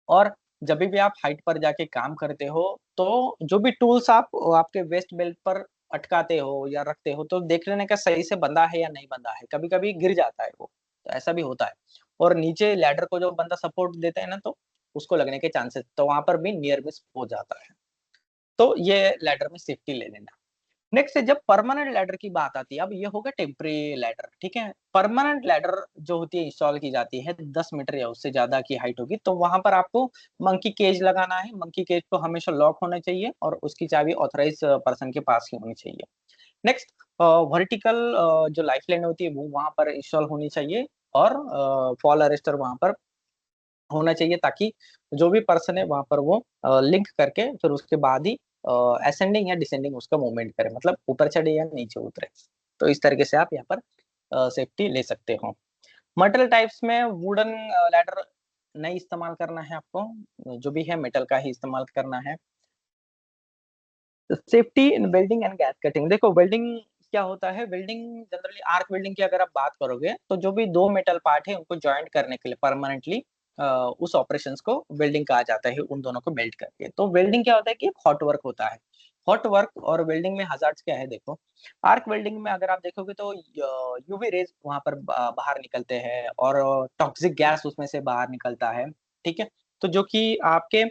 और जब भी आप हाइट पर जाके काम करते हो, तो जो भी टूल्स आप आपके वेस्ट बेल्ट पर अटकाते हो या रखते हो, तो देख लेने का सही से बंधा है या नहीं बंधा है। कभी कभी गिर जाता है वो, तो ऐसा भी होता है। और नीचे लैडर को जो बंदा सपोर्ट देता है ना, तो उसको लगने के चांसेस, तो वहां पर भी नियर मिस हो जाता है। तो ये लैडर में सेफ्टी ले लेना। नेक्स्ट है, जब परमानेंट लैडर की बात आती है, अब ये होगा टेम्परेरी लैडर, ठीक है। परमानेंट लैडर जो होती है इंस्टॉल की जाती है 10 मीटर या उससे ज्यादा की हाइट होगी, तो वहां पर आपको मंकी केज लगाना है। मंकी केज को हमेशा लॉक होना चाहिए और उसकी चाबी ऑथराइज पर्सन के पास ही होनी चाहिए। नेक्स्ट, वर्टिकल जो लाइफ लाइन होती है वो वहां पर इंस्टॉल होनी चाहिए, और फॉल अरेस्टर वहां पर होना चाहिए, ताकि जो भी पर्सन है वहां पर वो लिंक करके फिर उसके बाद ही असेंडिंग या डिसेंडिंग उसका मूवमेंट करे, मतलब ऊपर चढ़े या नीचे उतरे। तो इस तरीके से आप यहाँ पर सेफ्टी ले सकते हो। मटेरियल टाइप्स में वुडन लैडर नहीं इस्तेमाल करना है आपको, जो भी है मेटल का ही इस्तेमाल करना है। Safety in welding and gas cutting, देखो वेल्डिंग क्या होता है। वेल्डिंग जनरली आर्क वेल्डिंग की अगर आप बात करोगे, तो जो भी दो मेटल पार्ट है उनको ज्वाइंट करने के लिए परमानेंटली उस ऑपरेशंस को वेल्डिंग कहा जाता है, उन दोनों को मेल्ट करके। तो वेल्डिंग क्या होता है कि एक हॉट वर्क होता है। हॉट वर्क और वेल्डिंग में हजार्ड्स क्या है, देखो। आर्क वेल्डिंग में अगर आप देखोगे तो यूवी रेज वहां पर बाहर निकलते हैं और टॉक्सिक गैस उसमें से बाहर निकलता है, ठीक है। तो जो कि आपके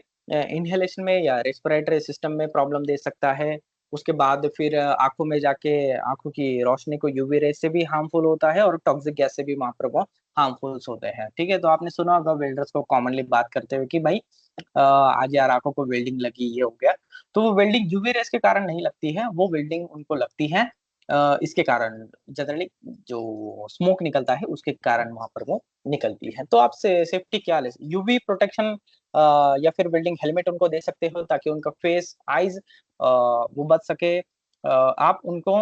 इनहेलेशन में या रेस्पिरेटरी सिस्टम में प्रॉब्लम दे सकता है। उसके बाद फिर आंखों में जाके आंखों की रोशनी को यूवी रे से भी हार्मफुल होता है, और टॉक्सिक गैस से भी वहां पर वो हार्मफुल होते हैं, ठीक है। तो आपने सुना होगा वेल्डर्स को कॉमनली बात करते हुए कि भाई आज यार आंखों को वेल्डिंग लगी, ये हो गया। तो वो वेल्डिंग यूवी रेस के कारण नहीं लगती है, वो वेल्डिंग उनको लगती है इसके कारण, जनरली जो स्मोक निकलता है उसके कारण वहां पर वो निकलती है। तो आप सेफ्टी क्या ले, यूवी प्रोटेक्शन या फिर वेल्डिंग हेलमेट उनको दे सकते हो, ताकि उनका फेस आईज वो बच सके। आप उनको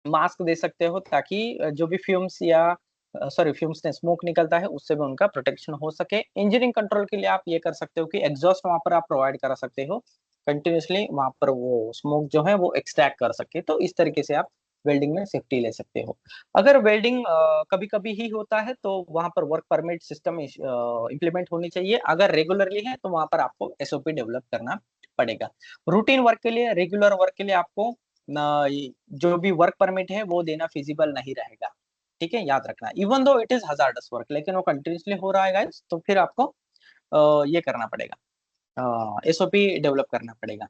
मास्क दे सकते हो, ताकि जो भी फ्यूम्स या सॉरी फ्यूम्स ने स्मोक निकलता है उससे भी उनका प्रोटेक्शन हो सके। इंजीनियरिंग कंट्रोल के लिए आप ये कर सकते हो कि एग्जॉस्ट वहां पर आप प्रोवाइड करा सकते हो, कंटिन्यूसली वहां पर वो स्मोक जो है वो एक्सट्रैक्ट कर सके। तो इस तरीके से आप वेल्डिंग में सेफ्टी ले सकते हो। अगर वेल्डिंग कभी कभी ही होता है तो वहां पर वर्क परमिट सिस्टम इम्प्लीमेंट होनी चाहिए। अगर रेगुलरली है तो वहां पर आपको एसओपी डेवलप करना पड़ेगा। रूटीन वर्क के लिए, रेगुलर वर्क के लिए आपको जो भी वर्क परमिट है वो देना फिजिबल नहीं रहेगा, ठीक है, याद रखना। Even though it is hazardous work, लेकिन वो कंटिन्यूसली हो रहा है गाइस, तो फिर आपको ये करना पड़ेगा, एसओपी डेवलप करना पड़ेगा।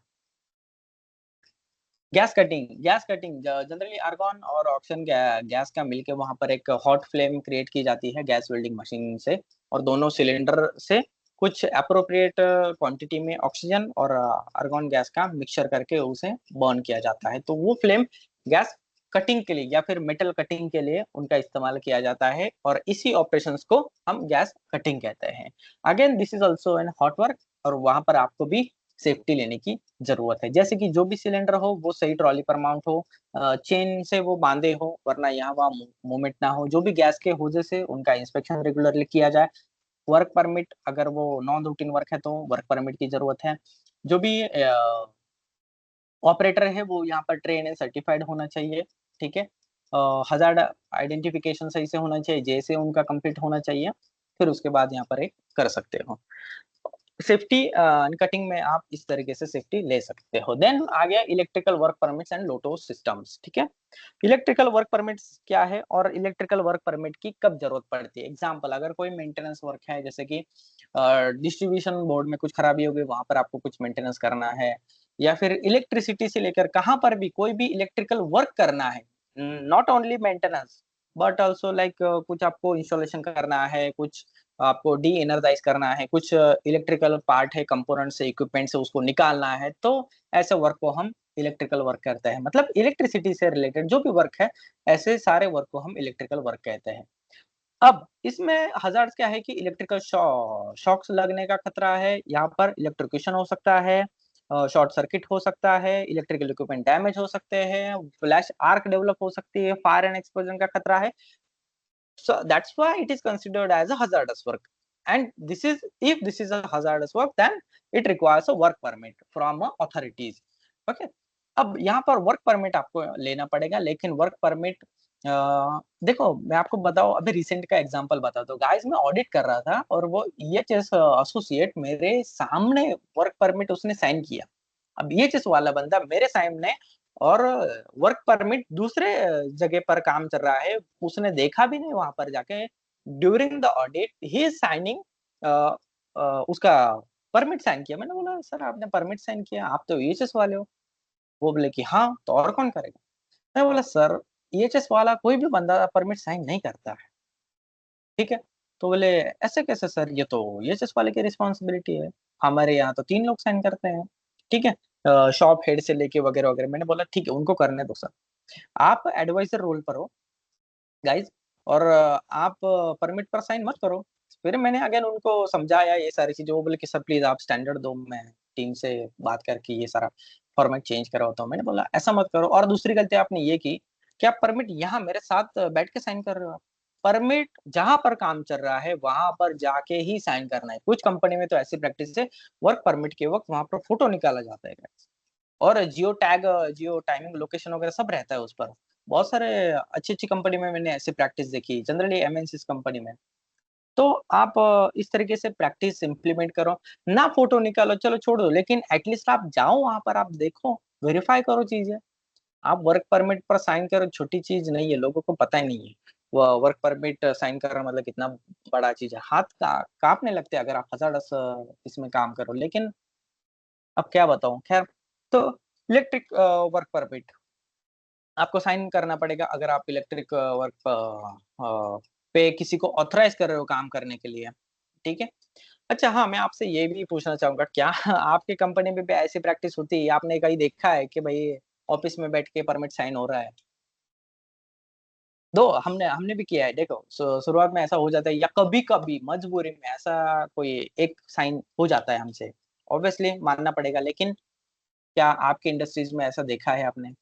Gas cutting, gas cutting generally argon और ऑक्सीजन गैस का मिलके वहां पर एक हॉट फ्लेम क्रिएट की जाती है गैस वेल्डिंग मशीन से, और दोनों सिलेंडर से कुछ अप्रोप्रिएट क्वांटिटी में ऑक्सीजन और आर्गन गैस का मिक्सचर करके उसे बर्न किया जाता है। तो वो फ्लेम गैस कटिंग के लिए या फिर मेटल कटिंग के लिए उनका इस्तेमाल किया जाता है और इसी ऑपरेशंस को हम गैस कटिंग कहते हैं। Again this is also an hot work और वहां पर आपको भी सेफ्टी लेने की जरूरत है, जैसे कि जो भी सिलेंडर हो वो सही ट्रॉली पर माउंट हो, चेन से वो बांधे हो वरना यहाँ वहाँ मूवमेंट ना हो, जो भी गैस के होजे से उनका इंस्पेक्शन रेगुलरली किया जाए। वर्क परमिट, अगर वो नॉन रूटीन वर्क है तो वर्क परमिट की जरूरत है। जो भी ऑपरेटर है वो यहाँ पर ट्रेन एंड सर्टिफाइड होना चाहिए, ठीक है। हजार्ड आइडेंटिफिकेशन सही से होना चाहिए, जैसे उनका कंप्लीट होना चाहिए, फिर उसके बाद यहाँ पर एक कर सकते हो। सेफ्टी कटिंग में आप इस तरीके से सेफ्टी ले सकते हो। देन आ गया electrical work permits and Lotte systems, ठीक है। इलेक्ट्रिकल वर्क परमिट्स क्या है और इलेक्ट्रिकल वर्क परमिट की कब जरूरत पड़ती है। एग्जांपल, अगर कोई मेंटेनेंस वर्क है, जैसे कि डिस्ट्रीब्यूशन बोर्ड में कुछ खराबी हो गई, वहां पर आपको कुछ मेंटेनेंस करना है, या फिर इलेक्ट्रिसिटी से लेकर कहाँ पर भी कोई भी इलेक्ट्रिकल वर्क करना है, not only maintenance but also like कुछ आपको इंस्टॉलेशन करना है, कुछ आपको डी एनर्जाइज करना है, कुछ इलेक्ट्रिकल पार्ट है, कंपोनेंट से, इक्विपमेंट से उसको निकालना है, तो ऐसे वर्क को हम इलेक्ट्रिकल वर्क कहते हैं। मतलब इलेक्ट्रिसिटी से रिलेटेड जो भी वर्क है, ऐसे सारे वर्क को हम इलेक्ट्रिकल वर्क कहते हैं। अब इसमें हजार्ड्स क्या है कि इलेक्ट्रिकल शॉक्स लगने का खतरा है, यहाँ पर इलेक्ट्रिक्यूशन हो सकता है, शॉर्ट सर्किट हो सकता है, इलेक्ट्रिकल इक्विपमेंट डैमेज हो सकते हैं, फ्लैश आर्क डेवलप हो सकती है, फायर एंड एक्सप्लोजन का खतरा है। So that's why it is considered as a hazardous work. And this is, if this is a hazardous work, then it requires a work permit from authorities. Okay. अब यहाँ पर work permit आपको लेना पड़ेगा, लेकिन वर्क परमिट देखो मैं आपको बताऊं, अभी रिसेंट का एग्जांपल बता दो गाइस। मैं ऑडिट कर रहा था और वो EHS एसोसिएट मेरे सामने वर्क परमिट उसने साइन किया। अब EHS वाला बंदा मेरे सामने, और वर्क परमिट दूसरे जगह पर काम चल रहा है, उसने देखा भी नहीं वहां पर जाके। During the audit he is signing उसका परमिट साइन किया। मैंने बोला सर आपने परमिट साइन किया, आप तो EHS वाले हो। वो बोले कि हाँ, तो और कौन करेगा। मैं बोला सर EHS वाला कोई भी बंदा परमिट साइन नहीं करता है, ठीक है। तो बोले ऐसे कैसे सर, ये तो EHS वाले की रिस्पॉन्सिबिलिटी है, हमारे यहाँ तो 3 लोग साइन करते हैं, ठीक है, शॉप हेड से लेके वगैरह वगैरह। मैंने बोला ठीक है, उनको करने दो सर, आप एडवाइजर रोल पर हो गाइज, और आप परमिट पर साइन मत करो। फिर मैंने अगेन उनको समझाया ये सारी चीजें। वो बोले कि सर प्लीज आप स्टैंडर्ड दो, मैं टीम से बात करके ये सारा फॉर्मेट चेंज करवाता हूँ। मैंने बोला ऐसा मत करो। और दूसरी गलती आपने ये की कि आप परमिट यहाँ मेरे साथ बैठ के साइन कर रहे हो। परमिट जहां पर काम चल रहा है वहां पर जाके ही साइन करना है। कुछ कंपनी में तो ऐसी प्रैक्टिस है, वर्क परमिट के वक्त वहां पर फोटो निकाला जाता है और जियो टैग, जियो टाइमिंग, लोकेशन वगैरह सब रहता है उस पर। बहुत सारे अच्छी अच्छी कंपनी में मैंने ऐसी प्रैक्टिस देखी, जनरली MNC कंपनी में। तो आप इस तरीके से प्रैक्टिस इंप्लीमेंट करो ना। फोटो निकालो चलो छोड़ दो, लेकिन एटलीस्ट आप जाओ वहां पर, आप देखो, वेरीफाई करो चीजें। आप वर्क परमिट पर साइन करो, छोटी चीज नहीं है, लोगों को पता ही नहीं है। वो वर्क परमिट साइन करना मतलब कितना बड़ा चीज है, हाथ कांपने लगते हैं अगर आप हजार्डस इसमें काम करो। लेकिन अब क्या बताऊं, खैर। तो इलेक्ट्रिक वर्क परमिट आपको साइन करना पड़ेगा अगर आप इलेक्ट्रिक वर्क पे किसी को ऑथराइज कर रहे हो काम करने के लिए, ठीक है। अच्छा हाँ, मैं आपसे ये भी पूछना चाहूंगा, क्या आपके कंपनी में भी ऐसी प्रैक्टिस होती है? आपने कहीं देखा है कि भाई ऑफिस में बैठ के परमिट साइन हो रहा है? दो हमने हमने भी किया है। देखो शुरुआत में ऐसा हो जाता है, या कभी कभी मजबूरी में ऐसा कोई एक साइन हो जाता है हमसे, ऑब्वियसली मानना पड़ेगा। लेकिन क्या आपके इंडस्ट्रीज में ऐसा देखा है आपने?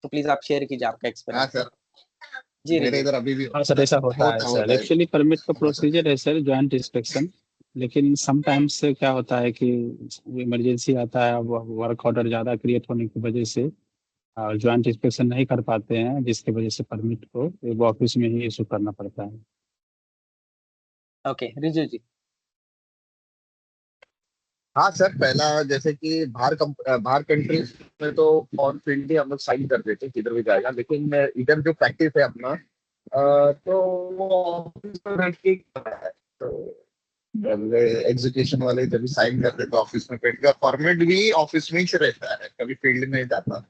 तो प्लीज आप शेयर कीजिए आपका हाँ एक्सपीरियंस। सर, जी मेरे रिजू। इधर अभी भी हाँ सर, ऐसा होता है सर। होता है। एक्चुअली परमिट का हाँ सर। प्रोसीजर है सर ज्वाइंट इंस्पेक्शन। लेकिन समटाइम्स क्या होता है कि इमरजेंसी आता है, वर्क ऑर्डर ज़्यादा क्रिएट होने की वजह से ज्वाइंट इंस्पेक्शन नहीं कर पाते हैं, जिसकी वजह से परमिट को वो ऑफिस में ही इशू करना पड़ता है। ओके रिजू जी। हाँ सर, पहला जैसे कि बाहर कंट्रीज में तो ऑन फील्ड ही हम लोग साइन कर देते हैं किधर भी जाएगा, लेकिन इधर जो प्रैक्टिस है अपना, तो वो ऑफिस में बैठ के ही कर रहा है। तो एग्जीक्यूशन वाले जब भी साइन कर देते ऑफिस में बैठ के, और परमिट भी ऑफिस में ही से रहता है, कभी फील्ड में नहीं जाता।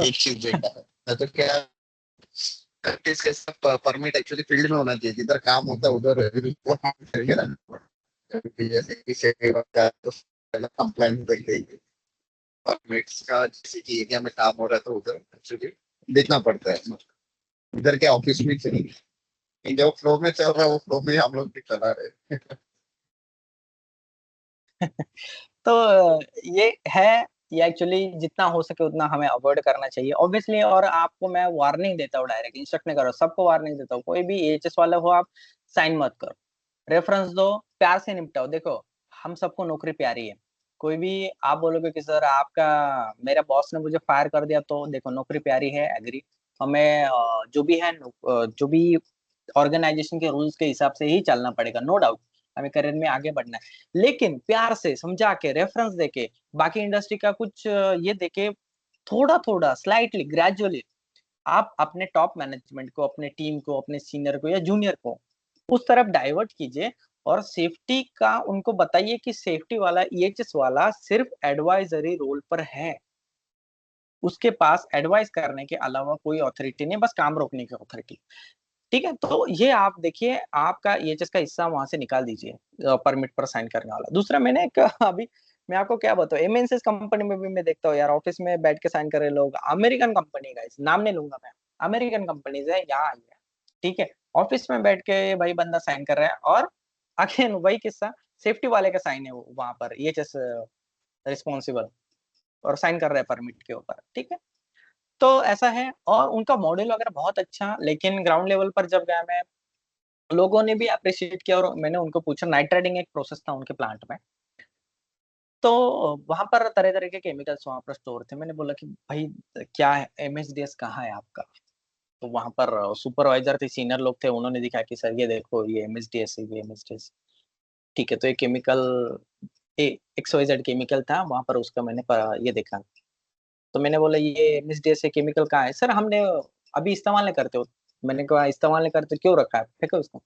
एक चीज देखा है, नहीं तो क्या प्रैक्टिस के सब परमिट एक्चुअली फील्ड में होना चाहिए, जिधर काम होता है उधर करके रहना पड़ता है। जैसे कि कंप्लेंट देख देगी। और मिक्स का जैसे कि एरिया में काम हो रहा है तो उधर एक्चुअली देखना पड़ता है। इधर के ऑफिस में चाहिए जो फ्लो में चल रहा है वो फ्लो में हम लोग भी चला रहे। तो ये है, ये एक्चुअली जितना हो सके उतना हमें अवॉइड करना चाहिए ऑब्वियसली। और आपको मैं वार्निंग देता हूँ, डायरेक्ट इंस्ट्रक्ट नहीं करो, सबको वार्निंग देता हूँ, कोई भी एचएस वाला हो आप साइन मत करो, रेफरेंस दो, प्यार से निपटाओ। देखो हम सबको नौकरी प्यारी है, कोई भी आप बोलोगे कि सर आपका मेरा बॉस ने मुझे फायर कर दिया, तो देखो नौकरी प्यारी है, एग्री। हमें जो भी है जो भी ऑर्गेनाइजेशन के रूल्स के हिसाब से ही चलना पड़ेगा, नो डाउट। हमें करियर में आगे बढ़ना है, लेकिन प्यार से समझा के, रेफरेंस देके, बाकी इंडस्ट्री का कुछ ये देके, थोड़ा थोड़ा स्लाइटली ग्रेजुअली आप अपने टॉप मैनेजमेंट को, अपने टीम को, अपने सीनियर को या जूनियर को उस तरफ डाइवर्ट कीजिए। और सेफ्टी का उनको बताइए कि सेफ्टी वाला ईएचएस वाला सिर्फ एडवाइजरी रोल पर है, उसके पास एडवाइस करने के अलावा कोई अथॉरिटी नहीं, बस काम रोकने की अथॉरिटी। ठीक है, तो ये आप देखिए, आपका ईएचएस का हिस्सा वहां से निकाल दीजिए परमिट पर साइन करने वाला। दूसरा मैंने एक अभी मैं आपको क्या बताऊं, एमएनसीज कंपनी में भी मैं देखता हूँ यार, ऑफिस में बैठ के साइन कर रहे लोग, अमेरिकन कंपनी का, नाम नहीं लूंगा मैं, अमेरिकन कंपनीज है यहाँ आई है, ठीक है, ऑफिस में बैठ के भाई बंदा साइन कर रहा है, और अगेन वही किस्सा, सेफ्टी वाले का साइन है वो वहां पर ईएचएस रिस्पॉन्सिबल, और साइन कर रहा है परमिट के ऊपर, ठीक है। तो ऐसा है, और उनका मॉडल वगैरह बहुत अच्छा, लेकिन ग्राउंड लेवल पर जब गया मैं, लोगों ने भी अप्रिशिएट किया, और मैंने उनको पूछा, नाइट ट्रेडिंग एक प्रोसेस था उनके प्लांट में, तो वहां पर तरह तरह के केमिकल्स वहां पर स्टोर थे। मैंने बोला कि भाई क्या है, एमएसडीएस कहाँ है आपका? तो वहां पर सुपरवाइजर थे, सीनियर लोग थे, उन्होंने दिखाया कि सर ये देखो ये एमएसडीएस है, ये एमएसडीएस। ठीक है, तो ये केमिकल एक्सवाइजेड केमिकल था वहां पर, उसका मैंने ये देखा। तो मैंने बोला ये एमएसडीएस से केमिकल कहाँ है? सर हमने अभी इस्तेमाल नहीं करते हो। मैंने कहा इस्तेमाल नहीं करते, क्यों रखा है, फेंको उसको।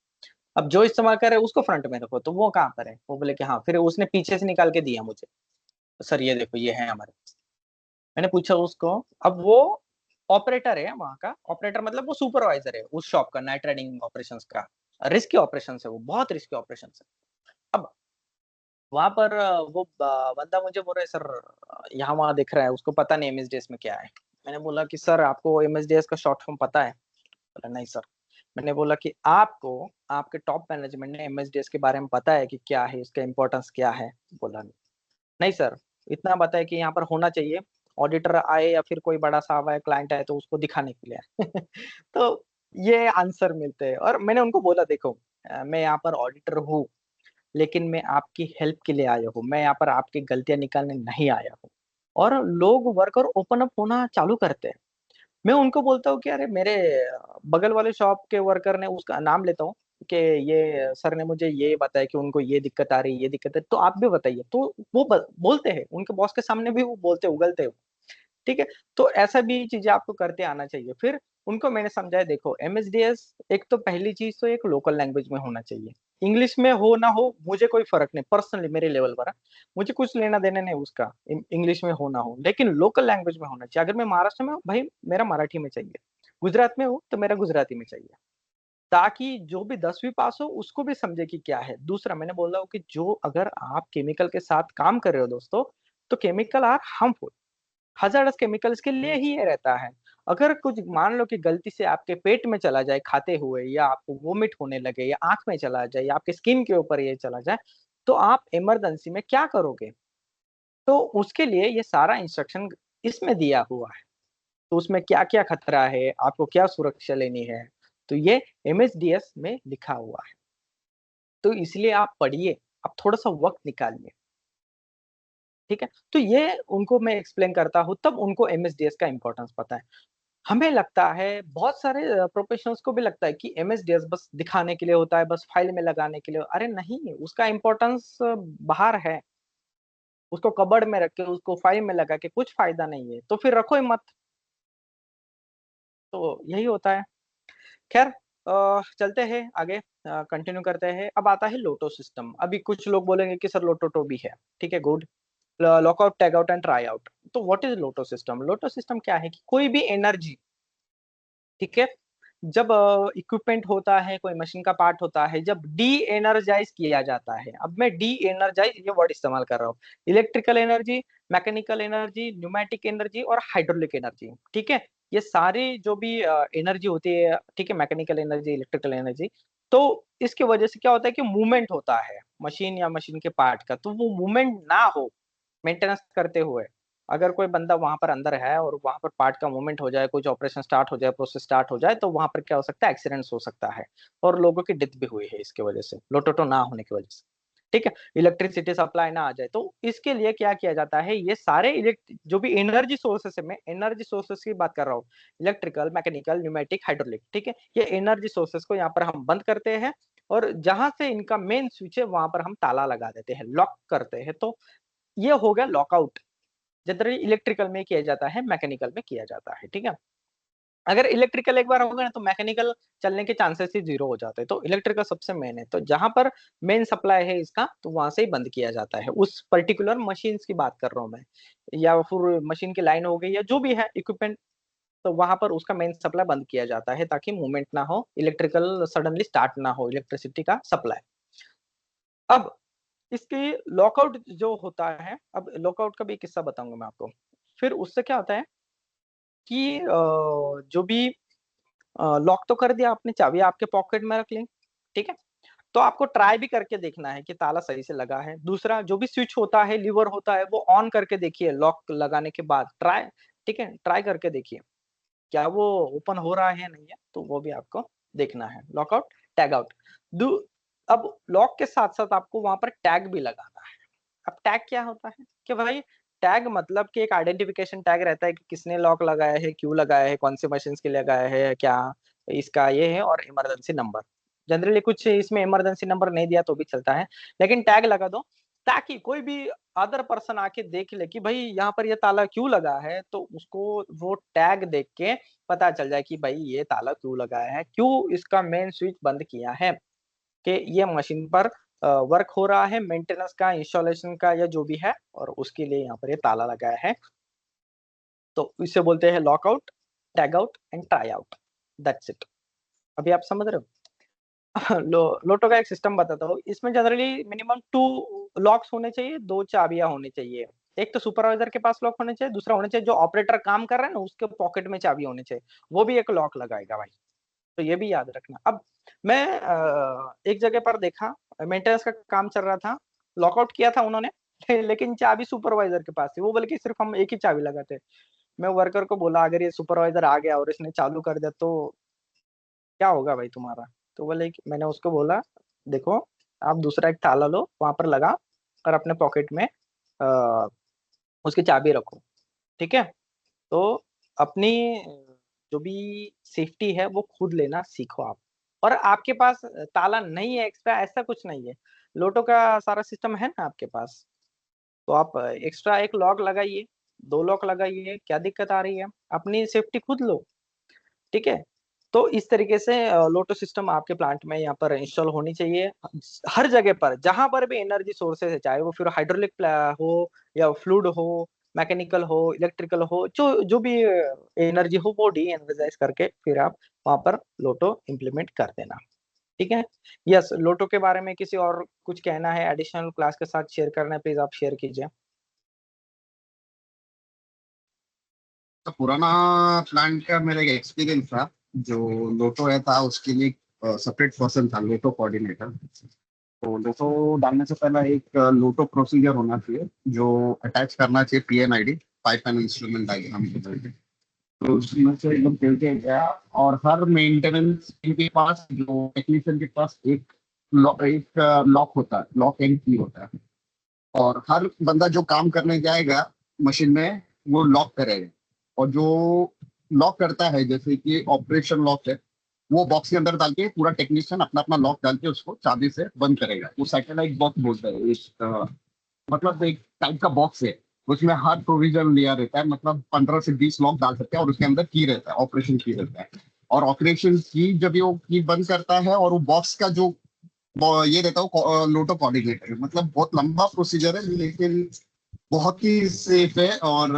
अब जो इस्तेमाल करे उसको फ्रंट में रखो, तो वो कहाँ पर है? वो बोले कि हाँ, फिर उसने पीछे से निकाल के दिया मुझे, सर ये देखो ये है हमारे पास। मैंने पूछा उसको, अब वो ऑपरेटर है वहां का, ऑपरेटर मतलब वो सुपरवाइजर है उस शॉप का, नाइट राइडिंग ऑपरेशंस का, रिस्की ऑपरेशन है वो, बहुत रिस्की ऑपरेशन है। अब वहां पर वो बंदा मुझे बोल रहा है सर यहाँ वहां दिख रहा है, उसको पता नहीं एमएसडीएस में क्या है। मैंने बोला कि सर आपको एमएसडीएस का शॉर्ट फॉर्म पता है? बोला नहीं सर। मैंने बोला कि आपको आपके टॉप मैनेजमेंट ने एमएसडीएस के बारे में पता है कि क्या है, इसका इंपॉर्टेंस क्या है? बोला नहीं। नहीं सर, इतना पता है कि यहाँ पर होना चाहिए, ऑडिटर आए या फिर कोई बड़ा साहब आए, क्लाइंट आए, तो उसको दिखाने के लिए आए। तो ये आंसर मिलते हैं। और मैंने उनको बोला देखो मैं यहाँ पर ऑडिटर हूँ, लेकिन मैं आपकी हेल्प के लिए आया हूँ, मैं यहाँ पर आपकी गलतियां निकालने नहीं आया हूँ। और लोग वर्कर ओपन अप होना चालू करते हैं। मैं उनको बोलता हूँ कि अरे मेरे बगल वाले शॉप के वर्कर ने, उसका नाम लेता हूँ, कि ये सर ने मुझे ये बताया कि उनको ये दिक्कत आ रही है, ये दिक्कत है, तो आप भी बताइए। तो वो बोलते हैं, उनके बॉस के सामने भी वो बोलते उगलते हैं, ठीक है। तो ऐसा भी चीजें आपको करते आना चाहिए। फिर उनको मैंने समझाया देखो एमएसडीएस एक तो पहली चीज तो एक लोकल लैंग्वेज में होना चाहिए, इंग्लिश में हो ना हो मुझे कोई फर्क नहीं, पर्सनली मेरे लेवल पर मुझे कुछ लेना देना नहीं उसका, इंग्लिश में हो ना हो, लेकिन लोकल लैंग्वेज में होना चाहिए। अगर मैं महाराष्ट्र में हूँ भाई, मेरा मराठी में चाहिए, गुजरात में हूँ तो मेरा गुजराती में चाहिए, ताकि जो भी 10वीं पास हो उसको भी समझे कि क्या है। दूसरा मैंने बोला हूँ कि जो अगर आप केमिकल के साथ काम कर रहे हो दोस्तों, तो chemical are harmful, hazardous chemicals के लिए ही ये रहता है। अगर कुछ मान लो कि गलती से आपके पेट में चला जाए खाते हुए, या आपको वोमिट होने लगे, या आंख में चला जाए, या आपके स्किन के ऊपर ये चला जाए, तो आप इमरजेंसी में क्या करोगे? तो उसके लिए ये सारा इंस्ट्रक्शन इसमें दिया हुआ है। तो उसमें क्या क्या खतरा है, आपको क्या सुरक्षा लेनी है, तो ये एमएसडीएस में लिखा हुआ है। तो इसलिए आप पढ़िए, आप थोड़ा सा वक्त निकालिए, ठीक है। तो ये उनको मैं एक्सप्लेन करता हूँ, तब उनको एमएसडीएस का इंपॉर्टेंस पता है। हमें लगता है, बहुत सारे प्रोफेशनल्स को भी लगता है कि एमएसडीएस बस दिखाने के लिए होता है, बस फाइल में लगाने के लिए। अरे नहीं, उसका इम्पोर्टेंस बाहर है। उसको कबर्ड में रख के, उसको फाइल में लगा के कुछ फायदा नहीं है, तो फिर रखो ही मत। तो यही होता है। खैर चलते हैं आगे, कंटिन्यू करते हैं। अब आता है लोटो सिस्टम। अभी कुछ लोग बोलेंगे कि सर लोटो तो भी है, ठीक है, good. Lockout, tag out and try out. तो what is LOTO system? LOTO system क्या है कि कोई भी एनर्जी, ठीक है, जब इक्विपमेंट होता है, कोई मशीन का पार्ट होता है, जब डी एनर्जाइज किया जाता है, अब मैं डी एनर्जाइज ये वर्ड इस्तेमाल कर रहा हूँ, electrical energy, mechanical energy, pneumatic energy और हाइड्रोलिक एनर्जी, ठीक है, ये सारी जो भी एनर्जी होती है, ठीक है, मैकेनिकल एनर्जी, इलेक्ट्रिकल एनर्जी, तो इसके वजह से क्या होता है कि मूवमेंट होता है मशीन या मशीन के पार्ट का, तो वो मूवमेंट ना हो मेंटेनेंस करते हुए, अगर कोई बंदा वहां पर अंदर है और वहां पर पार्ट का मूवमेंट हो जाए, कुछ ऑपरेशन स्टार्ट हो जाए, प्रोसेस स्टार्ट हो जाए, तो वहां पर क्या हो सकता है, एक्सीडेंट्स हो सकता है, और लोगों की डेथ भी हुई है इसके वजह से, लोटोटो ना होने की वजह से, ठीक है, इलेक्ट्रिसिटी सप्लाई ना आ जाए, तो इसके लिए क्या किया जाता है, ये सारे जो भी एनर्जी सोर्सेस है, मैं एनर्जी सोर्सेस की बात कर रहा हूँ, इलेक्ट्रिकल, मैकेनिकल, न्यूमेटिक, हाइड्रोलिक, ठीक है, ये एनर्जी सोर्सेस को यहाँ पर हम बंद करते हैं, और जहां से इनका मेन स्विच है वहां पर हम ताला लगा देते हैं, लॉक करते हैं, तो ये हो गया लॉकआउट। जनरली इलेक्ट्रिकल में किया जाता है, मैकेनिकल में किया जाता है, ठीक है, अगर इलेक्ट्रिकल एक बार हो गया ना तो मैकेनिकल चलने के चांसेस ही जीरो हो जाते हैं, तो इलेक्ट्रिकल सबसे मेन है, तो जहां पर मेन सप्लाई है इसका, तो वहां से ही बंद किया जाता है, उस पर्टिकुलर मशीन की बात कर रहा हूँ मैं, या फिर मशीन की लाइन हो गई या जो भी है इक्विपमेंट, तो वहां पर उसका मेन सप्लाई बंद किया जाता है, ताकि मूवमेंट ना हो, इलेक्ट्रिकल सडनली स्टार्ट ना हो, इलेक्ट्रिसिटी का सप्लाई। अब इसके लॉकआउट जो होता है, अब लॉकआउट का भी एक किस्सा बताऊंगा मैं आपको, फिर उससे क्या होता है कि जो भी लॉक तो कर दिया आपने, चाबी आपके पॉकेट में रख ली, ठीक है, तो आपको ट्राई भी करके देखना है कि ताला सही से लगा है, दूसरा जो भी स्विच होता है, लीवर होता है, वो ऑन करके देखिए लॉक लगाने के बाद, ट्राई, ठीक है, ट्राई करके देखिए क्या वो ओपन हो रहा है नहीं है, तो वो भी आपको देखना है, लॉकआउट, टैग आउट। अब लॉक के साथ साथ आपको वहां पर टैग भी लगाना है। अब टैग क्या होता है कि भाई, टैग मतलब कि एक आइडेंटिफिकेशन टैग रहता है कि किसने लॉक लगाया है, क्यों लगाया है, कौन से मशीन के लिए लगाया है, क्या इसका ये है, और इमरजेंसी नंबर, जनरली कुछ इसमें इमरजेंसी नंबर नहीं दिया तो भी चलता है, लेकिन टैग लगा दो, ताकि कोई भी अदर पर्सन आके देख ले कि भाई यहाँ पर ये ताला क्यों लगा है, तो उसको वो टैग देख के पता चल जाए कि भाई ये ताला क्यों लगाया है, क्यों इसका मेन स्विच बंद किया है, कि ये मशीन पर वर्क हो रहा है, मेंटेनेंस का, इंस्टॉलेशन का, या जो भी है, और उसके लिए यहाँ पर ये ताला लगाया है, तो इसे बोलते हैं lockout, tag out and try out, that's it. अभी आप समझ रहे हो? लोटो का एक सिस्टम बताता हूँ, इसमें जनरली मिनिमम 2 लॉक्स होने चाहिए, 2 चाबियां होनी चाहिए, एक तो सुपरवाइजर के पास लॉक होने चाहिए, दूसरा होना चाहिए जो ऑपरेटर काम कर रहा है ना उसके पॉकेट में चाबी होनी चाहिए, वो भी एक लॉक लगाएगा भाई, तो ये भी याद रखना। अब मैं एक जगह पर देखा, मेंटेनेंस का काम चल रहा था, लॉकआउट किया था उन्होंने लेकिन चाबी सुपरवाइजर के पास थी, वो बोले कि सिर्फ हम एक ही चाबी लगाते। मैं वर्कर को बोला अगर ये सुपरवाइजर आ गया और इसने चालू कर दिया तो क्या होगा भाई तुम्हारा, तो बोले कि, मैंने उसको बोला देखो, आप दूसरा एक ताला लो, वहां पर लगा और अपने पॉकेट में उसकी चाबी रखो, ठीक है, तो अपनी जो भी सेफ्टी है वो खुद लेना सीखो आप, और आपके पास ताला नहीं है एक्स्ट्रा, ऐसा कुछ नहीं है, लोटो का सारा सिस्टम है ना आपके पास, तो आप एक्स्ट्रा एक लॉक लगाइए, 2 लॉक लगाइए, क्या दिक्कत आ रही है, अपनी सेफ्टी खुद लो, ठीक है, तो इस तरीके से लोटो सिस्टम आपके प्लांट में यहाँ पर इंस्टॉल होनी चाहिए, हर जगह पर जहां पर भी एनर्जी सोर्सेज है, चाहे वो फिर हाइड्रोलिक हो या फ्लूइड हो, मैकेनिकल हो, इलेक्ट्रिकल हो, जो जो भी एनर्जी हो वो डी एनर्जाइज करके फिर आप वहां पर लोटो इम्प्लीमेंट कर देना, ठीक है। यस, लोटो के बारे में किसी और कुछ कहना है एडिशनल क्लास के साथ शेयर करना है, प्लीज आप शेयर कीजिए। तो पुराना प्लांट का मेरा एक एक्सपीरियंस था। जो लोटो है था उसके लिए सेपरेट पर्सन था, लोटो कोऑर्डिनेटर। तो लोटो डालने से पहले एक लोटो प्रोसीजर होना चाहिए जो अटैच करना चाहिए पीएनआईडी, पाइप एंड इंस्ट्रूमेंट डायग्राम के तरीके। तो उसमें से एकदम चलते गया, और हर मेंटेनेंस के पास, जो टेक्नीशियन के पास एक लॉक होता है, लॉक एंड की होता है। और हर बंदा जो काम करने जाएगा मशीन में वो लॉक करेगा। और जो लॉक करता है, जैसे कि ऑपरेशन लॉक है, वो बॉक्स के अंदर डाल के पूरा टेक्नीशियन अपना अपना लॉक डाल के उसको चाबी से बंद करेगा। वो सैटेलाइट बॉक्स बोलता है मतलब एक टाइप का बॉक्स है। उसमें हर प्रोविजन लिया रहता है, मतलब 15 से 20 लॉक डाल सकते हैं, और उसके अंदर की रहता है, ऑपरेशन की रहता है। और ऑपरेशन की जब ये वो की बंद करता है, और वो बॉक्स का जो ये रहता है लोटो कोऑर्डिनेटर, मतलब बहुत लंबा प्रोसीजर है, लेकिन बहुत ही सेफ है। और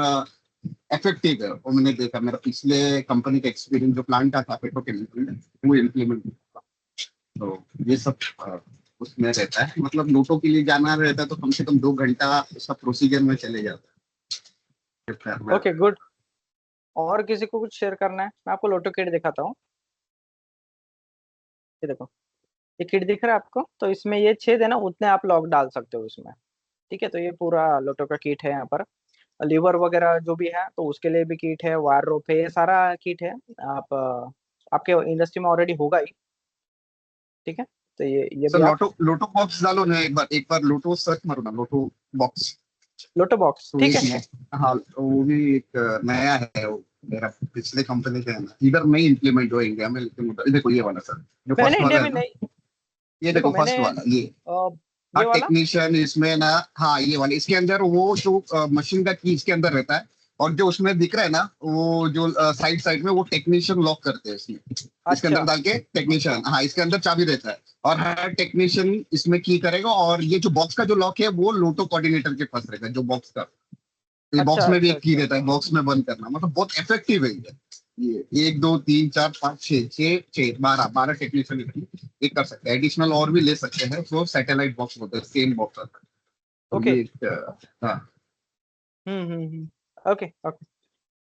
इफेक्टिव है। और मैंने देखा, मेरा पिछले कंपनी का एक्सपीरियंस जो प्लांट का था पेट्रोकेमिकल में, वो इम्प्लीमेंट हुआ। तो ये सब उसमें रहता है, मतलब नोटों के लिए जाना रहता है तो कम से कम 2 घंटा सब प्रोसीजर में चले जाता है। Okay good. और किसी को कुछ शेयर करना है? मैं आपको लोटो किट दिखाता हूँ। ये देखो, ये किट दिख रहा है आपको? तो इसमें ये छेद है ना, उतने आप लॉक डाल सकते हो इसमें। ठीक है, तो ये पूरा लोटो का किट है यहाँ पर। लीवर वगैरह जो भी है तो उसके लिए भी किट है, वायर रोप है, ये सारा किट है। आप आपके इंडस्ट्री में ऑलरेडी होगा ही। ठीक है, तो ये सर भी आप लोटो लोटो बॉक्स डालो ना, एक बार लोटो सर्च मारो ना, लोटो बॉक्स। लोटो बॉक्स। तो ठीक एक है, हाँ, वो भी एक नया है, वो मेरा पिछले कंपनी का है ना, इधर नहीं इम्प्लीमेंट हुआ इंडिया में, लेकिन देखो ये वाला सर, जो मैंने फर्स्ट इंडिया वाला में है ना, नहीं। ये देखो देखो मैंने फर्स्ट वाला ये। हाँ ये वाला। टेक्नीशियन इसमें ना, हाँ ये वाले, इसके अंदर वो जो मशीन का की इसके अंदर रहता है, और जो उसमें दिख रहा है ना, वो जो साइड साइड में वो टेक्नीशियन लॉक करते हैं इसमें, इसके अंदर अच्छा डाल के टेक्नीशियन, हाँ इसके अंदर चाबी रहता है, और हर टेक्नीशियन इसमें की करेगा, और ये जो बॉक्स का जो लॉक है वो लोटो कोऑर्डिनेटर के पास रहेगा, जो बॉक्स का, ये बॉक्स अच्छा में भी अच्छा एक की अच्छा। रहता है, बॉक्स में बंद करना, मतलब बहुत इफेक्टिव है ये 1 2 3 4 5 6 6 12 12 टेक्नीशियन एक कर सकते हैं, एडिशनल और भी ले सकते हैं, तो सैटेलाइट बॉक्स होता है, सेम बॉक्स आता है। तो ओके। ये एक हाँ। Okay okay.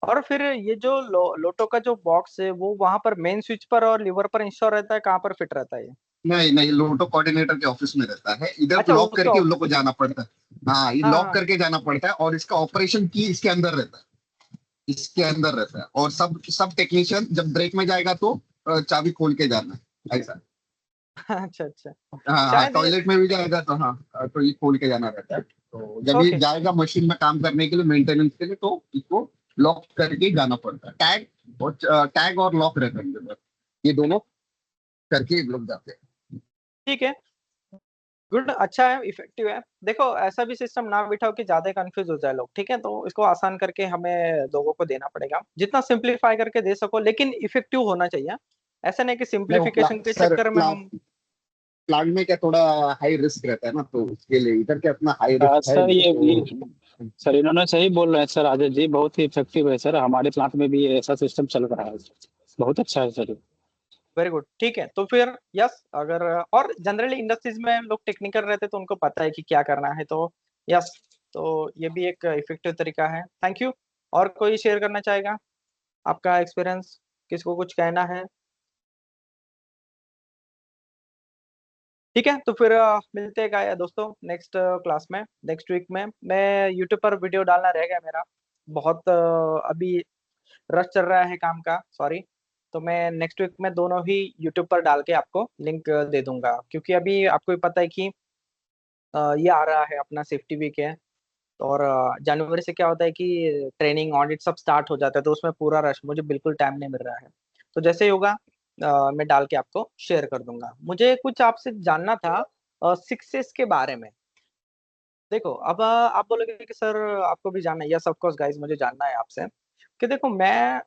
और फिर ये जो लोटो का जो बॉक्स है वो वहां पर मेन स्विच पर और लीवर पर इंस्टॉल रहता है? कहाँ पर फिट रहता है ये? नहीं नहीं, लोटो कोऑर्डिनेटर के ऑफिस में रहता है, इधर अच्छा, लॉक उसके करके उन लोग ऑफिस को में। जाना पड़ता है। हाँ ये हाँ लॉक हाँ। करके जाना पड़ता है, और इसका ऑपरेशन की इसके अंदर रहता है, इसके अंदर रहता है, और सब सब टेक्नीशियन जब ब्रेक में जाएगा तो चाबी खोल के जाना है, ऐसा। अच्छा अच्छा। हाँ हाँ, शायद ये। टॉयलेट में भी जाएगा तो हाँ, तो ये खोल के जाना रहता है, तो जब ये ओके। जाएगा मशीन में काम करने के लिए, मेंटेनेंस के लिए, तो इसको लॉक करके जाना पड़ता है, टैग और लॉक रहता है इधर, ये दोनों करके लोग जाते हैं। ठीक है, गुड, अच्छा है, इफेक्टिव है। देखो ऐसा भी सिस्टम ना बिठाओ कि ज्यादा कंफ्यूज हो जाए लोग। ठीक है, तो इसको आसान करके हमें लोगों को देना पड़ेगा, जितना सिंप्लीफाई करके दे सको, लेकिन इफेक्टिव होना चाहिए। ऐसा नहीं कि नहीं वो सिंप्लीफिकेशन के सर चक्कर में हम। प्लांट में क्या थोड़ा हाई रिस्क रहता है ना, तो उसके लिए इधर क्या इतना हाई रिस्क है सर नहीं, ये तो सर इन्होंने सही बोल रहे हैं सर, आदित्य जी बहुत ही इफेक्टिव है सर, हमारे प्लांट में भी ऐसा सिस्टम चल रहा है, बहुत अच्छा है सर। Very good. ठीक है, तो फिर यस, अगर और जनरली इंडस्ट्रीज में लोग टेक्निकल रहते तो उनको पता है कि क्या करना है, तो यस, तो ये भी एक इफेक्टिव तरीका है। Thank you. और कोई शेयर करना चाहेगा आपका एक्सपीरियंस? किसको कुछ कहना है? ठीक है, तो फिर मिलते हैं क्या दोस्तों नेक्स्ट क्लास में, नेक्स्ट वीक में। मैं यूट्यूब पर वीडियो डालना रह गया मेरा, बहुत अभी रश चल रहा है काम का, सॉरी। तो मैं नेक्स्ट वीक में दोनों ही यूट्यूब पर डाल के आपको लिंक दे दूंगा, क्योंकि अभी आपको भी पता है कि ये आ रहा है अपना सेफ्टी वीक है। और जनवरी से क्या होता है कि ट्रेनिंग ऑडिट सब स्टार्ट हो जाता है, तो उसमें पूरा रश, मुझे बिल्कुल टाइम नहीं मिल रहा है। तो जैसे ही होगा मैं डाल के आपको शेयर कर दूंगा। मुझे कुछ आपसे जानना था सक्सेस के बारे में। देखो अब आप बोलोगे कि सर आपको भी जानना है, यस ऑफ कोर्स गाइस, मुझे जानना है आपसे कि देखो मैं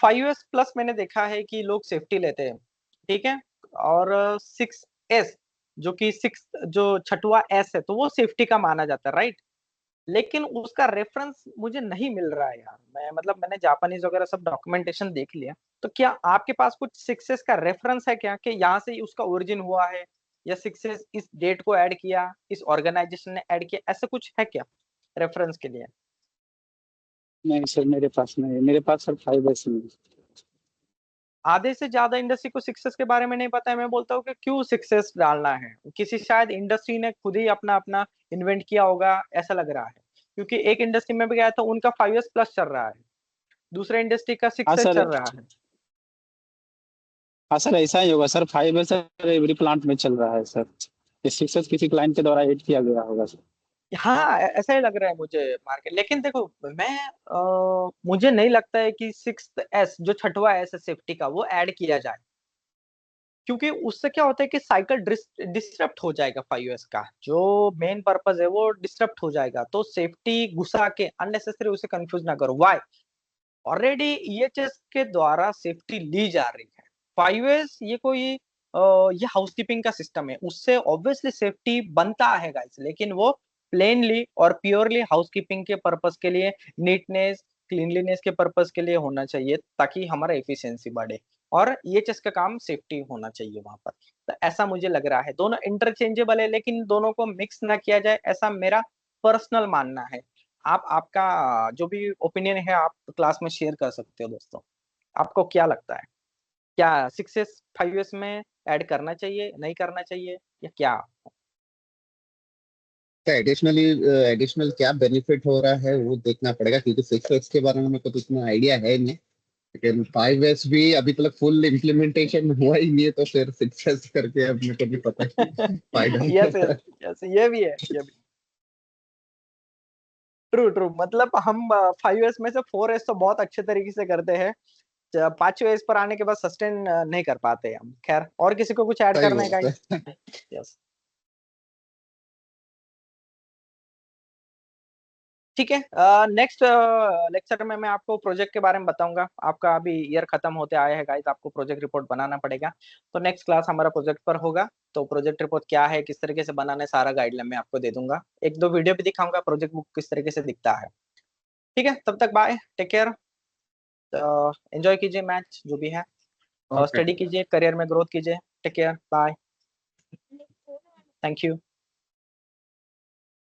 5S प्लस मैंने देखा है कि लोग सेफ्टी लेते हैं। ठीक है, और 6S जो कि सिक्स जो छठवा एस है, तो वो सेफ्टी का माना जाता है, राइट? लेकिन उसका रेफरेंस मुझे नहीं मिल रहा है यार। मैं मतलब मैंने जापानीज वगैरह सब डॉक्यूमेंटेशन देख लिया। तो क्या आपके पास कुछ सक्सेस का रेफरेंस है क्या, कि यहाँ से ही उसका ओरिजिन हुआ है, या सक्सेस इस डेट को ऐड किया, इस ऑर्गेनाइजेशन ने ऐड किया, ऐसा कुछ है क्या रेफरेंस के लिए? नहीं सर, मेरे पास नहीं, मेरे पास सर 5S नहीं। आधे से ज्यादा इंडस्ट्री को सक्सेस के बारे में नहीं पता है। मैं बोलता हूँ कि क्यों सक्सेस डालना है, किसी शायद इंडस्ट्री ने खुद ही अपना अपना इन्वेंट किया होगा, ऐसा लग रहा है। क्योंकि एक इंडस्ट्री में भी गया था, उनका 5S प्लस चल रहा है, दूसरे इंडस्ट्री का हाँ 6S सर, चल रहा है। हाँ सर ऐसा ही होगा sir, 5S sir every plant में चल रहा है सर, ये 6S किसी क्लाइंट के द्वारा एड किया गया होगा सर। हाँ, ऐसा ही लग रहा है मुझे मार्केट। लेकिन देखो मैं मुझे नहीं लगता है कि 6S जो छठवा एस है सेफ्टी का, वो ऐड किया जाए। क्योंकि उससे क्या होता है कि साइकिल डिस्टर्ब हो जाएगा, 5S का जो मेन पर्पस है वो डिस्टर्ब हो जाएगा। तो सेफ्टी घुसा के अननेसेसरी उसे कंफ्यूज ना करो। वाई? ऑलरेडी EHS के द्वारा सेफ्टी ली जा रही है। 5S ये कोई ये हाउसकीपिंग का सिस्टम है, उससे ऑब्वियसली सेफ्टी बनता है गाइस, लेकिन वो प्लेनली और प्योरली हाउसकीपिंग के पर्पस के लिए, नीटनेस क्लीनलीनेस के पर्पस के लिए होना चाहिए ताकि हमारा एफिशिएंसी बढ़े, और ईएचएस का काम सेफ्टी होना चाहिए वहां पर। तो ऐसा मुझे लग रहा है, दोनों इंटरचेंजेबल है लेकिन दोनों को मिक्स ना किया जाए, ऐसा मेरा पर्सनल मानना है। आप आपका जो भी ओपिनियन है आप क्लास में शेयर कर सकते हो दोस्तों। आपको क्या लगता है, क्या 6S 5S में ऐड करना चाहिए, नहीं करना चाहिए, या क्या? एडिशनल क्या बेनिफिट हो रहा है वो देखना पड़ेगा, क्योंकि 6S के बारे में मेरे को तो इतना आइडिया है नहीं। लेकिन 5S भी अभी तक फुल इम्प्लीमेंटेशन हुआ ही नहीं है, तो फिर 6S करके अब मेरे को भी पता है फायदा यस क्या है। यस यस, ये भी है, ये भी ट्रू ट्रू। मतलब हम 5S में से 4S तो बहुत अच्छे तरीके से करते हैं, 5वें पर आने के बाद सस्टेन नहीं कर पाते हम। खैर, और किसी को कुछ ऐड सही करना है बात गाइस? है। यस, ठीक है। नेक्स्ट लेक्चर में मैं आपको प्रोजेक्ट के बारे में बताऊंगा। आपका अभी ईयर खत्म होते आया है गाइस, आपको प्रोजेक्ट रिपोर्ट बनाना पड़ेगा। तो नेक्स्ट क्लास हमारा प्रोजेक्ट पर होगा। तो प्रोजेक्ट रिपोर्ट क्या है, किस तरीके से बनाना है, सारा गाइडलाइन मैं आपको दे दूंगा। एक दो वीडियो भी दिखाऊंगा प्रोजेक्ट बुक किस तरीके से दिखता है। ठीक है, तब तक बाय, टेक केयर, एंजॉय कीजिए मैच जो भी है, ओके। स्टडी कीजिए, करियर में ग्रोथ कीजिए। Take care, bye, thank you.